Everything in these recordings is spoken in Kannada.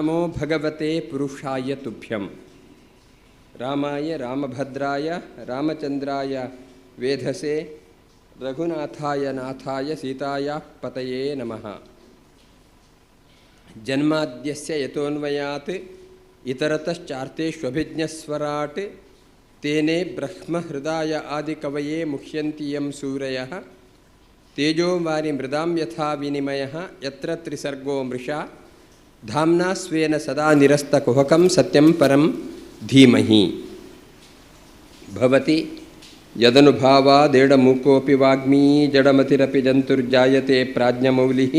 ನಮೋ ಭಗವತೆ ಪುರುಷಾಯ ತುಭ್ಯಂ. ರಾಮಾಯ ರಾಮಭದ್ರಾಯ ರಾಮಚಂದ್ರಾಯ ವೇಧಸೆ ರಘುನಾಥಾಯ ನಾಥಾಯ ಸೀತಾಯ ಪತಯೇ ನಮಃ. ಜನ್ಮಾದ್ಯಸ್ಯ ಯತೋನ್ವಯಾತ್ ಇತರತಶ್ಚಾರ್ತೇಷ್ವಭಿಜ್ಞಸ್ವರಾಟ್ ತೇನೇ ಬ್ರಹ್ಮ ಹೃದಯ ಆದಿಕವಯೇ ಮುಹ್ಯಂತಿ ಯಂ ಸೂರಯಃ ತೇಜೋವಾರಿ ಮೃದಾಂ ಯಥಾ ವಿನಿಮಯಃ ಯತ್ರ ತ್ರಿಸರ್ಗೋ ಮೃಷಾ ಧಾಮ್ನಾ ಸ್ವೇನ ಸದಾ ನಿರಸ್ತಕುಹಕಂ ಸತ್ಯಂ ಪರಂ ಧೀಮಹಿ. ಭವತಿ ಯದನುಭಾವಾದೇಡಮೂಕೋಪಿ ವಾಗ್ಮೀ ಜಡಮತಿರಪಿ ಜಂತುರ್ಜಾಯತೆ ಪ್ರಾಜ್ಞಮೌಲಿಃ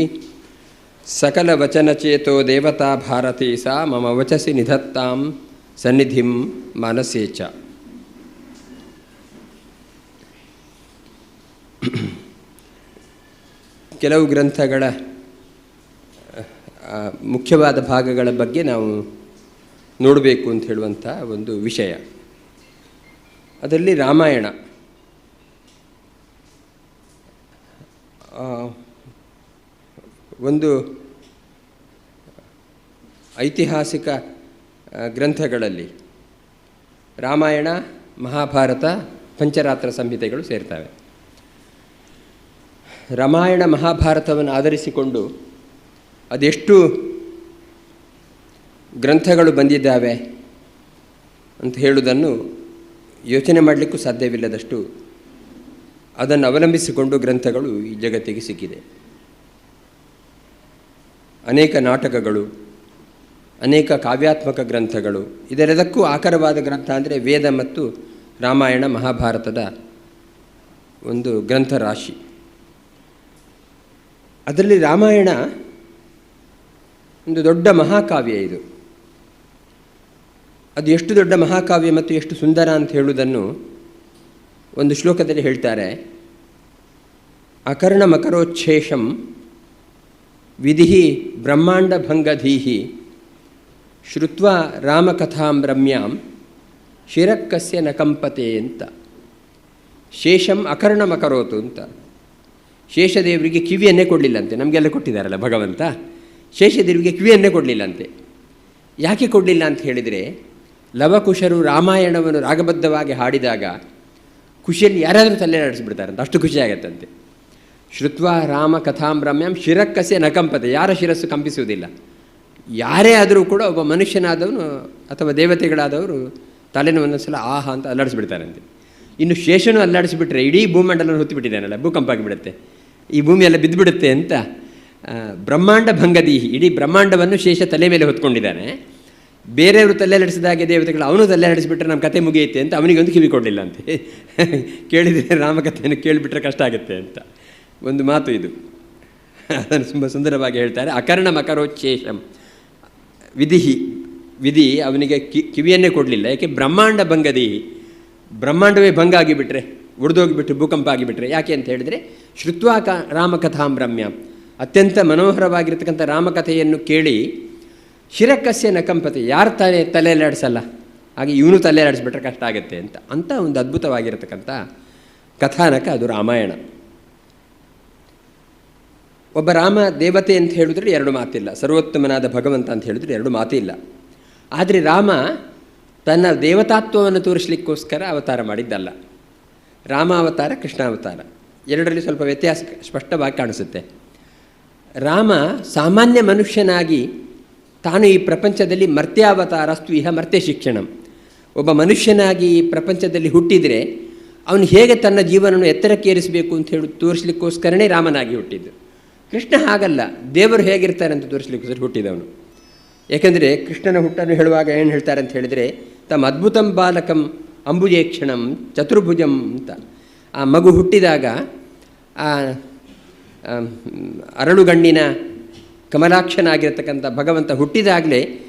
ಸಕಲವಚನಚೇತೋ ದೇವತಾ ಭಾರತೀ ಸಾ ಮಮ ವಚಸಿ ನಿಧತ್ತಾಂ ಸನ್ನಿಧಿಂ ಮಾನಸೇ ಚ. ಕೆಲವು ಗ್ರಂಥಗಳ ಮುಖ್ಯವಾದ ಭಾಗಗಳ ಬಗ್ಗೆ ನಾವು ನೋಡಬೇಕು ಅಂತ ಹೇಳುವಂಥ ಒಂದು ವಿಷಯ. ಅದರಲ್ಲಿ ರಾಮಾಯಣ ಒಂದು ಐತಿಹಾಸಿಕ ಗ್ರಂಥಗಳಲ್ಲಿ ರಾಮಾಯಣ, ಮಹಾಭಾರತ, ಪಂಚರಾತ್ರ ಸಂಹಿತೆಗಳು ಸೇರ್ತವೆ. ರಾಮಾಯಣ ಮಹಾಭಾರತವನ್ನು ಆಧರಿಸಿಕೊಂಡು ಅದೆಷ್ಟು ಗ್ರಂಥಗಳು ಬಂದಿದ್ದಾವೆ ಅಂತ ಹೇಳುವುದನ್ನು ಯೋಚನೆ ಮಾಡಲಿಕ್ಕೂ ಸಾಧ್ಯವಿಲ್ಲದಷ್ಟು ಅದನ್ನು ಅವಲಂಬಿಸಿಕೊಂಡು ಗ್ರಂಥಗಳು ಈ ಜಗತ್ತಿಗೆ ಸಿಕ್ಕಿದೆ. ಅನೇಕ ನಾಟಕಗಳು, ಅನೇಕ ಕಾವ್ಯಾತ್ಮಕ ಗ್ರಂಥಗಳು, ಇದೆಲ್ಲದಕ್ಕೂ ಆಕರವಾದ ಗ್ರಂಥ ಅಂದರೆ ವೇದ ಮತ್ತು ರಾಮಾಯಣ ಮಹಾಭಾರತದ ಒಂದು ಗ್ರಂಥ ರಾಶಿ. ಅದರಲ್ಲಿ ರಾಮಾಯಣ ಒಂದು ದೊಡ್ಡ ಮಹಾಕಾವ್ಯ. ಇದು ಅದು ಎಷ್ಟು ದೊಡ್ಡ ಮಹಾಕಾವ್ಯ ಮತ್ತು ಎಷ್ಟು ಸುಂದರ ಅಂತ ಹೇಳುವುದನ್ನು ಒಂದು ಶ್ಲೋಕದಲ್ಲಿ ಹೇಳ್ತಾರೆ. ಅಕರ್ಣ ಮಕರೋಚ್ಛೇಷಂ ವಿಧಿ ಬ್ರಹ್ಮಾಂಡ ಭಂಗಧೀಹಿ ಶ್ರುತ್ವಾ ರಾಮಕಥಾಂ ರಮ್ಯಾಂ ಶಿರಕ್ಕಸ್ಯ ನ ಕಂಪತೆ ಅಂತ. ಶೇಷಂ ಅಕರ್ಣ ಮಕರೋತು ಅಂತ. ಶೇಷದೇವರಿಗೆ ಕಿವಿಯನ್ನೇ ಕೊಡಲಿಲ್ಲಂತೆ. ನಮಗೆಲ್ಲ ಕೊಟ್ಟಿದ್ದಾರಲ್ಲ ಭಗವಂತ. ಶೇಷದೇವರಿಗೆ ಕಿವಿಯನ್ನೇ ಕೊಡಲಿಲ್ಲಂತೆ. ಯಾಕೆ ಕೊಡಲಿಲ್ಲ ಅಂತ ಹೇಳಿದರೆ, ಲವಕುಶರು ರಾಮಾಯಣವನ್ನು ರಾಗಬದ್ಧವಾಗಿ ಹಾಡಿದಾಗ ಖುಷಿಯಲ್ಲಿ ಯಾರಾದರೂ ತಲೆ ನಡೆಸಿಬಿಡ್ತಾರಂತೆ, ಅಷ್ಟು ಖುಷಿಯಾಗತ್ತಂತೆ. ಶ್ರುತ್ವ ರಾಮ ಕಥಾಂ ರಮ್ಯಾಂ ಶಿರಕ್ಕಸ್ಯ ನ ಕಂಪತೆ. ಯಾರ ಶಿರಸ್ಸು ಕಂಪಿಸುವುದಿಲ್ಲ. ಯಾರೇ ಆದರೂ ಕೂಡ ಒಬ್ಬ ಮನುಷ್ಯನಾದವನು ಅಥವಾ ದೇವತೆಗಳಾದವರು ತಲೆನ ಒಂದೊಂದ್ಸಲ ಆಹಾ ಅಂತ ಅಲ್ಲಾಡಿಸ್ಬಿಡ್ತಾರಂತೆ. ಇನ್ನು ಶೇಷನು ಅಲ್ಲಾಡಿಸಿಬಿಟ್ರೆ ಇಡೀ ಭೂಮಂಡಲವನ್ನು ಹೊತ್ತಿಬಿಟ್ಟಿದ್ದಾನಲ್ಲ, ಭೂಕಂಪ ಆಗಿಬಿಡುತ್ತೆ, ಈ ಭೂಮಿಯೆಲ್ಲ ಬಿದ್ದುಬಿಡುತ್ತೆ ಅಂತ. ಬ್ರಹ್ಮಾಂಡ ಭಂಗದೀಹಿ, ಇಡೀ ಬ್ರಹ್ಮಾಂಡವನ್ನು ಶೇಷ ತಲೆ ಮೇಲೆ ಹೊತ್ಕೊಂಡಿದ್ದಾನೆ. ಬೇರೆಯವರು ತಲೆ ನಡೆಸಿದಾಗೆ ದೇವತೆಗಳು ಅವನು ತಲೆ ನಡೆಸಿಬಿಟ್ರೆ ನಮ್ಮ ಕತೆ ಮುಗಿಯುತ್ತೆ ಅಂತ ಅವನಿಗೊಂದು ಕಿವಿ ಕೊಡಲಿಲ್ಲ ಅಂತೆ. ಕೇಳಿದರೆ ರಾಮಕಥೆಯನ್ನು ಕೇಳಿಬಿಟ್ರೆ ಕಷ್ಟ ಆಗುತ್ತೆ ಅಂತ ಒಂದು ಮಾತು ಇದು. ಅದನ್ನು ತುಂಬ ಸುಂದರವಾಗಿ ಹೇಳ್ತಾರೆ. ಅಕರ್ಣ ಮಕರೋಚ್ಛೇಷಂ ವಿಧಿ ಅವನಿಗೆ ಕಿವಿಯನ್ನೇ ಕೊಡಲಿಲ್ಲ. ಯಾಕೆ? ಬ್ರಹ್ಮಾಂಡ ಭಂಗದೀಹಿ, ಬ್ರಹ್ಮಾಂಡವೇ ಭಂಗ ಆಗಿಬಿಟ್ರೆ, ಒಡೆದೋಗಿಬಿಟ್ರೆ, ಭೂಕಂಪ ಆಗಿಬಿಟ್ರೆ. ಯಾಕೆ ಅಂತ ಹೇಳಿದರೆ, ಶ್ರುತ್ವಾ ರಾಮಕಥಾಂ ರಮ್ಯಾಂ, ಅತ್ಯಂತ ಮನೋಹರವಾಗಿರ್ತಕ್ಕಂಥ ರಾಮಕಥೆಯನ್ನು ಕೇಳಿ ಶಿರಕ್ಕಸ್ಯ ನ ಕಂಪತೆ, ಯಾರು ತಲೆಯಲ್ಲಾಡಿಸಲ್ಲ, ಹಾಗೆ ಇವನು ತಲೆಯಲ್ಲಾಡಿಸ್ಬಿಟ್ರೆ ಕಷ್ಟ ಆಗುತ್ತೆ ಅಂತ ಒಂದು ಅದ್ಭುತವಾಗಿರತಕ್ಕಂಥ ಕಥಾನಕ ಅದು ರಾಮಾಯಣ. ಒಬ್ಬ ರಾಮ ದೇವತೆ ಅಂತ ಹೇಳಿದ್ರೆ ಎರಡು ಮಾತಿಲ್ಲ, ಸರ್ವೋತ್ತಮನಾದ ಭಗವಂತ ಅಂತ ಹೇಳಿದ್ರೆ ಎರಡು ಮಾತಿಲ್ಲ. ಆದರೆ ರಾಮ ತನ್ನ ದೇವತಾತ್ವವನ್ನು ತೋರಿಸಲಿಕ್ಕೋಸ್ಕರ ಅವತಾರ ಮಾಡಿದ್ದಲ್ಲ. ರಾಮಾವತಾರ, ಕೃಷ್ಣಾವತಾರ ಎರಡರಲ್ಲಿ ಸ್ವಲ್ಪ ವ್ಯತ್ಯಾಸ ಸ್ಪಷ್ಟವಾಗಿ ಕಾಣಿಸುತ್ತೆ. ರಾಮ ಸಾಮಾನ್ಯ ಮನುಷ್ಯನಾಗಿ ತಾನು ಈ ಪ್ರಪಂಚದಲ್ಲಿ ಮರ್ತ್ಯಾವತಾರಸ್ತು ಇಹ ಮರ್ತ್ಯ ಶಿಕ್ಷಣಂ, ಒಬ್ಬ ಮನುಷ್ಯನಾಗಿ ಈ ಪ್ರಪಂಚದಲ್ಲಿ ಹುಟ್ಟಿದರೆ ಅವನು ಹೇಗೆ ತನ್ನ ಜೀವನವನ್ನು ಎತ್ತರಕ್ಕೇರಿಸಬೇಕು ಅಂತ ಹೇಳಿ ತೋರಿಸಲಿಕ್ಕೋಸ್ಕರನೇ ರಾಮನಾಗಿ ಹುಟ್ಟಿದ್ದು. ಕೃಷ್ಣ ಹಾಗಲ್ಲ, ದೇವರು ಹೇಗಿರ್ತಾರೆ ಅಂತ ತೋರಿಸಲಿಕ್ಕೋಸ್ಕರ ಹುಟ್ಟಿದವನು. ಏಕೆಂದರೆ ಕೃಷ್ಣನ ಹುಟ್ಟನ್ನು ಹೇಳುವಾಗ ಏನು ಹೇಳ್ತಾರೆ ಅಂತ ಹೇಳಿದರೆ, ತಮ್ಮ ಅದ್ಭುತಂ ಬಾಲಕಂ ಅಂಬುಜೇಕ್ಷಣಂ ಚತುರ್ಭುಜಂ ಅಂತ. ಆ ಮಗು ಹುಟ್ಟಿದಾಗ ಆ ಅರಳುಗಣ್ಣಿನ ಕಮಲಾಕ್ಷನಾಗಿರ್ತಕ್ಕಂಥ ಭಗವಂತ ಹುಟ್ಟಿದಾಗಲೇ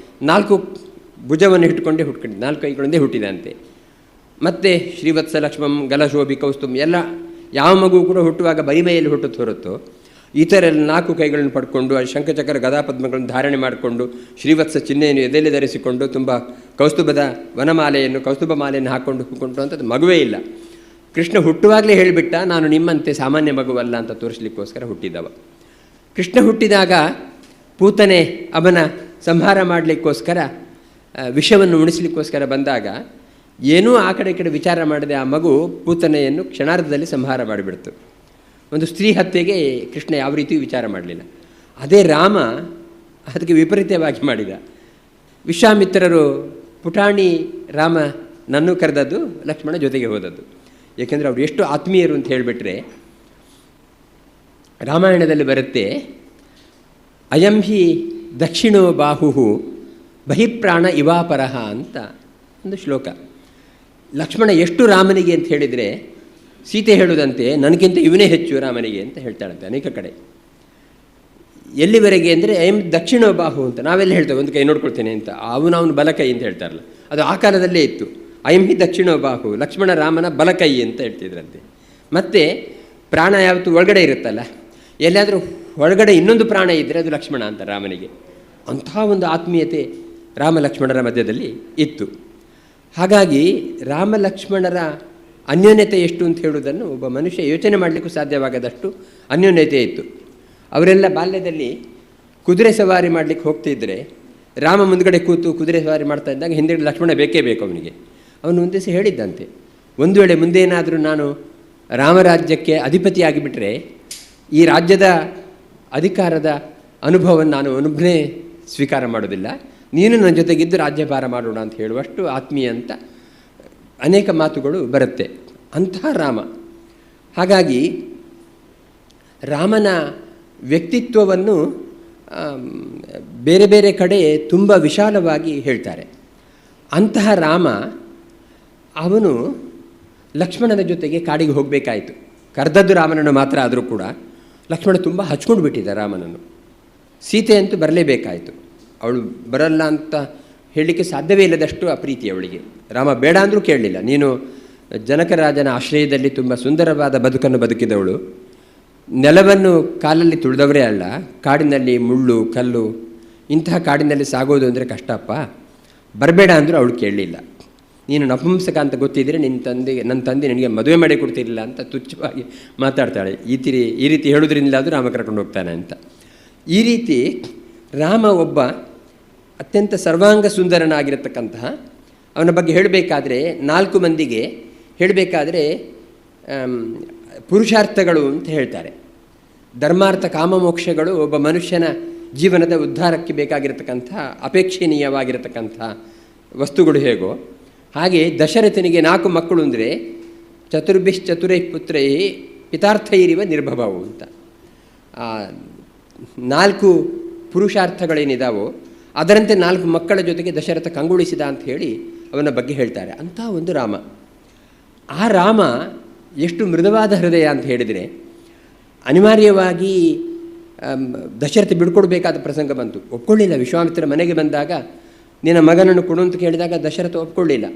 4 ಭುಜವನ್ನು ಇಟ್ಟುಕೊಂಡೇ ಹುಟ್ಕೊಂಡಿದ್ದ, 4 ಕೈಗಳಿಂದೇ ಹುಟ್ಟಿದಂತೆ. ಮತ್ತು ಶ್ರೀವತ್ಸ ಲಕ್ಷ್ಮಂ ಗಲಶೋಭಿ ಕೌಸ್ತುಂ ಎಲ್ಲ ಯಾವ ಮಗು ಕೂಡ ಹುಟ್ಟುವಾಗ ಬರಿಮೈಯಲ್ಲಿ ಹುಟ್ಟುತ್ತೆ ಹೊರತು ಈ ಥರ ಎಲ್ಲ 4 ಕೈಗಳನ್ನು ಪಡ್ಕೊಂಡು ಆ ಶಂಖಚಕ್ರ ಗದಾಪದ್ಮಗಳನ್ನು ಧಾರಣೆ ಮಾಡಿಕೊಂಡು ಶ್ರೀವತ್ಸ ಚಿಹ್ನೆಯನ್ನು ಎದೆಯಲ್ಲಿ ಧರಿಸಿಕೊಂಡು ತುಂಬ ಕೌಸ್ತುಭ ಮಾಲೆಯನ್ನು ಹಾಕ್ಕೊಂಡು ಅಂಥದ್ದು ಮಗುವೇ ಇಲ್ಲ. ಕೃಷ್ಣ ಹುಟ್ಟುವಾಗಲೇ ಹೇಳಿಬಿಟ್ಟ, ನಾನು ನಿಮ್ಮಂತೆ ಸಾಮಾನ್ಯ ಮಗುವಲ್ಲ ಅಂತ ತೋರಿಸಲಿಕ್ಕೋಸ್ಕರ ಹುಟ್ಟಿದವ. ಕೃಷ್ಣ ಹುಟ್ಟಿದಾಗ ಪೂತನೆ ಅವನ ಸಂಹಾರ ಮಾಡಲಿಕ್ಕೋಸ್ಕರ ವಿಷವನ್ನು ಉಣಿಸ್ಲಿಕ್ಕೋಸ್ಕರ ಬಂದಾಗ ಏನೂ ಆ ಕಡೆ ಈ ಕಡೆ ವಿಚಾರ ಮಾಡದೆ ಆ ಮಗು ಪೂತನೆಯನ್ನು ಕ್ಷಣಾರ್ಧದಲ್ಲಿ ಸಂಹಾರ ಮಾಡಿಬಿಡ್ತು. ಒಂದು ಸ್ತ್ರೀ ಹತ್ಯೆಗೆ ಕೃಷ್ಣ ಯಾವ ರೀತಿಯೂ ವಿಚಾರ ಮಾಡಲಿಲ್ಲ. ಅದೇ ರಾಮ ಅದಕ್ಕೆ ವಿಪರೀತವಾಗಿ ಮಾಡಿದ. ವಿಶ್ವಾಮಿತ್ರರು ಪುಟಾಣಿ ರಾಮ ನನ್ನೂ ಕರೆದದ್ದು, ಲಕ್ಷ್ಮಣ ಜೊತೆಗೆ ಹೋದದ್ದು. ಏಕೆಂದರೆ ಅವರು ಎಷ್ಟು ಆತ್ಮೀಯರು ಅಂತ ಹೇಳಿಬಿಟ್ರೆ ರಾಮಾಯಣದಲ್ಲಿ ಬರುತ್ತೆ, ಅಯಂ ಹಿ ದಕ್ಷಿಣೋ ಬಾಹು ಬಹಿಪ್ರಾಣ ಇವಾಪರಹ ಅಂತ ಒಂದು ಶ್ಲೋಕ. ಲಕ್ಷ್ಮಣ ಎಷ್ಟು ರಾಮನಿಗೆ ಅಂತ ಹೇಳಿದರೆ ಸೀತೆ ಹೇಳುವುದಂತೆ ನನಗಿಂತ ಇವನೇ ಹೆಚ್ಚು ರಾಮನಿಗೆ ಅಂತ ಹೇಳ್ತಾಳಂತೆ ಅನೇಕ ಕಡೆ. ಎಲ್ಲಿವರೆಗೆ ಅಂದರೆ ಅಯಂ ದಕ್ಷಿಣೋ ಬಾಹು ಅಂತ ನಾವೆಲ್ಲ ಹೇಳ್ತೇವೆ, ಒಂದು ಕೈ ನೋಡ್ಕೊಳ್ತೇನೆ ಅಂತ, ಅವನು ಬಲಕೈ ಅಂತ ಹೇಳ್ತಾರಲ್ಲ, ಅದು ಆ ಕಾಲದಲ್ಲೇ ಇತ್ತು. ಅಯಂ ಹಿ ದಕ್ಷಿಣೋ ಬಾಹು, ಲಕ್ಷ್ಮಣ ರಾಮನ ಬಲಕೈ ಅಂತ ಹೇಳ್ತಿದ್ರಂತೆ. ಮತ್ತು ಪ್ರಾಣ ಯಾವತ್ತು ಒಳಗಡೆ ಇರುತ್ತಲ್ಲ, ಎಲ್ಲಾದರೂ ಒಳಗಡೆ ಇನ್ನೊಂದು ಪ್ರಾಣ ಇದ್ದರೆ ಅದು ಲಕ್ಷ್ಮಣ ಅಂತ ರಾಮನಿಗೆ. ಅಂಥ ಒಂದು ಆತ್ಮೀಯತೆ ರಾಮ ಲಕ್ಷ್ಮಣರ ಮಧ್ಯದಲ್ಲಿ ಇತ್ತು. ಹಾಗಾಗಿ ರಾಮ ಲಕ್ಷ್ಮಣರ ಅನ್ಯೋನ್ಯತೆ ಎಷ್ಟು ಅಂತ ಹೇಳುವುದನ್ನು ಒಬ್ಬ ಮನುಷ್ಯ ಯೋಚನೆ ಮಾಡಲಿಕ್ಕೂ ಸಾಧ್ಯವಾಗದಷ್ಟು ಅನ್ಯೋನ್ಯತೆ ಇತ್ತು. ಅವರೆಲ್ಲ ಬಾಲ್ಯದಲ್ಲಿ ಕುದುರೆ ಸವಾರಿ ಮಾಡಲಿಕ್ಕೆ ಹೋಗ್ತಿದ್ದರೆ ರಾಮ ಮುಂದ್ಗಡೆ ಕೂತು ಕುದುರೆ ಸವಾರಿ ಮಾಡ್ತಾ ಇದ್ದಾಗ ಹಿಂದೆ ಲಕ್ಷ್ಮಣ ಬೇಕೇ ಬೇಕು ಅವನಿಗೆ. ಅವನು ಒಂದು ದಿವಸ ಹೇಳಿದ್ದಂತೆ, ಒಂದು ವೇಳೆ ಮುಂದೇನಾದರೂ ನಾನು ರಾಮರಾಜ್ಯಕ್ಕೆ ಅಧಿಪತಿಯಾಗಿಬಿಟ್ರೆ ಈ ರಾಜ್ಯದ ಅಧಿಕಾರದ ಅನುಭವವನ್ನು ನಾನು ಒಬ್ಬನೇ ಸ್ವೀಕಾರ ಮಾಡೋದಿಲ್ಲ, ನೀನು ನನ್ನ ಜೊತೆಗಿದ್ದು ರಾಜ್ಯಭಾರ ಮಾಡೋಣ ಅಂತ ಹೇಳುವಷ್ಟು ಆತ್ಮೀಯ ಅಂತ ಅನೇಕ ಮಾತುಗಳು ಬರುತ್ತೆ. ಅಂಥ ರಾಮ. ಹಾಗಾಗಿ ರಾಮನ ವ್ಯಕ್ತಿತ್ವವನ್ನು ಬೇರೆ ಬೇರೆ ಕಡೆ ತುಂಬ ವಿಶಾಲವಾಗಿ ಹೇಳ್ತಾರೆ. ಅಂತಹ ರಾಮ ಅವನು ಲಕ್ಷ್ಮಣನ ಜೊತೆಗೆ ಕಾಡಿಗೆ ಹೋಗಬೇಕಾಯಿತು. ಕರೆದದ್ದು ರಾಮನನ್ನು ಮಾತ್ರ ಆದರೂ ಕೂಡ ಲಕ್ಷ್ಮಣ ತುಂಬ ಹಚ್ಕೊಂಡು ಬಿಟ್ಟಿದ್ದ ರಾಮನನ್ನು. ಸೀತೆ ಅಂತೂ ಬರಲೇಬೇಕಾಯಿತು. ಅವಳು ಬರಲ್ಲ ಅಂತ ಹೇಳಲಿಕ್ಕೆ ಸಾಧ್ಯವೇ ಇಲ್ಲದಷ್ಟು ಅಪ್ರೀತಿ ಅವಳಿಗೆ. ರಾಮ ಬೇಡ ಅಂದರೂ ಕೇಳಲಿಲ್ಲ. ನೀನು ಜನಕರಾಜನ ಆಶ್ರಯದಲ್ಲಿ ತುಂಬ ಸುಂದರವಾದ ಬದುಕನ್ನು ಬದುಕಿದವಳು, ನೆಲವನ್ನು ಕಾಲಲ್ಲಿ ತುಳಿದವರೇ ಅಲ್ಲ, ಕಾಡಿನಲ್ಲಿ ಮುಳ್ಳು ಕಲ್ಲು ಇಂತಹ ಕಾಡಿನಲ್ಲಿ ಸಾಗೋದು ಅಂದರೆ ಕಷ್ಟಪ್ಪ, ಬರಬೇಡ ಅಂದರೂ ಅವಳು ಕೇಳಲಿಲ್ಲ. ನೀನು ನಪುಂಸಕ ಅಂತ ಗೊತ್ತಿದ್ದರೆ ನನ್ನ ತಂದೆ ನಿನಗೆ ಮದುವೆ ಮಾಡಿ ಕೊಡ್ತಿರಲಿಲ್ಲ ಅಂತ ತುಚ್ಛವಾಗಿ ಮಾತಾಡ್ತಾಳೆ. ಈ ರೀತಿ ಹೇಳೋದ್ರಿಂದಲಾದರೂ ರಾಮ ಕರ್ಕೊಂಡು ಹೋಗ್ತಾನೆ ಅಂತ. ಈ ರೀತಿ ರಾಮ ಒಬ್ಬ ಅತ್ಯಂತ ಸರ್ವಾಂಗ ಸುಂದರನಾಗಿರತಕ್ಕಂತಹ, ಅವನ ಬಗ್ಗೆ ಹೇಳಬೇಕಾದ್ರೆ 4 ಮಂದಿಗೆ ಹೇಳಬೇಕಾದ್ರೆ ಪುರುಷಾರ್ಥಗಳು ಅಂತ ಹೇಳ್ತಾರೆ. ಧರ್ಮಾರ್ಥ ಕಾಮಮೋಕ್ಷಗಳು ಒಬ್ಬ ಮನುಷ್ಯನ ಜೀವನದ ಉದ್ಧಾರಕ್ಕೆ ಬೇಕಾಗಿರತಕ್ಕಂಥ ಅಪೇಕ್ಷಣೀಯವಾಗಿರತಕ್ಕಂಥ ವಸ್ತುಗಳು ಹೇಗೋ ಹಾಗೆ ದಶರಥನಿಗೆ 4 ಮಕ್ಕಳು ಅಂದರೆ ಚತುರ್ಭಿಶ್ಚತುರೈ ಪುತ್ರೈ ಪಿತಾರ್ಥೈರಿವ ನಿರ್ಭವವು ಅಂತ. 4 ಪುರುಷಾರ್ಥಗಳೇನಿದಾವೋ ಅದರಂತೆ 4 ಮಕ್ಕಳ ಜೊತೆಗೆ ದಶರಥ ಕಂಗೊಳಿಸಿದ ಅಂತ ಹೇಳಿ ಅವನ ಬಗ್ಗೆ ಹೇಳ್ತಾರೆ. ಅಂಥ ಒಂದು ರಾಮ. ಆ ರಾಮ ಎಷ್ಟು ಮೃದುವಾದ ಹೃದಯ ಅಂತ ಹೇಳಿದರೆ, ಅನಿವಾರ್ಯವಾಗಿ ದಶರಥ ಬಿಡ್ಕೊಡ್ಬೇಕಾದ ಪ್ರಸಂಗ ಬಂತು. ಒಪ್ಕೊಳ್ಳಿಲ್ಲ. ವಿಶ್ವಾಮಿತ್ರ ಮನೆಗೆ ಬಂದಾಗ ನಿನ್ನ ಮಗನನ್ನು ಕೊಡು ಅಂತ ಕೇಳಿದಾಗ ದಶರಥ ಒಪ್ಕೊಳ್ಳಿಲ್ಲ.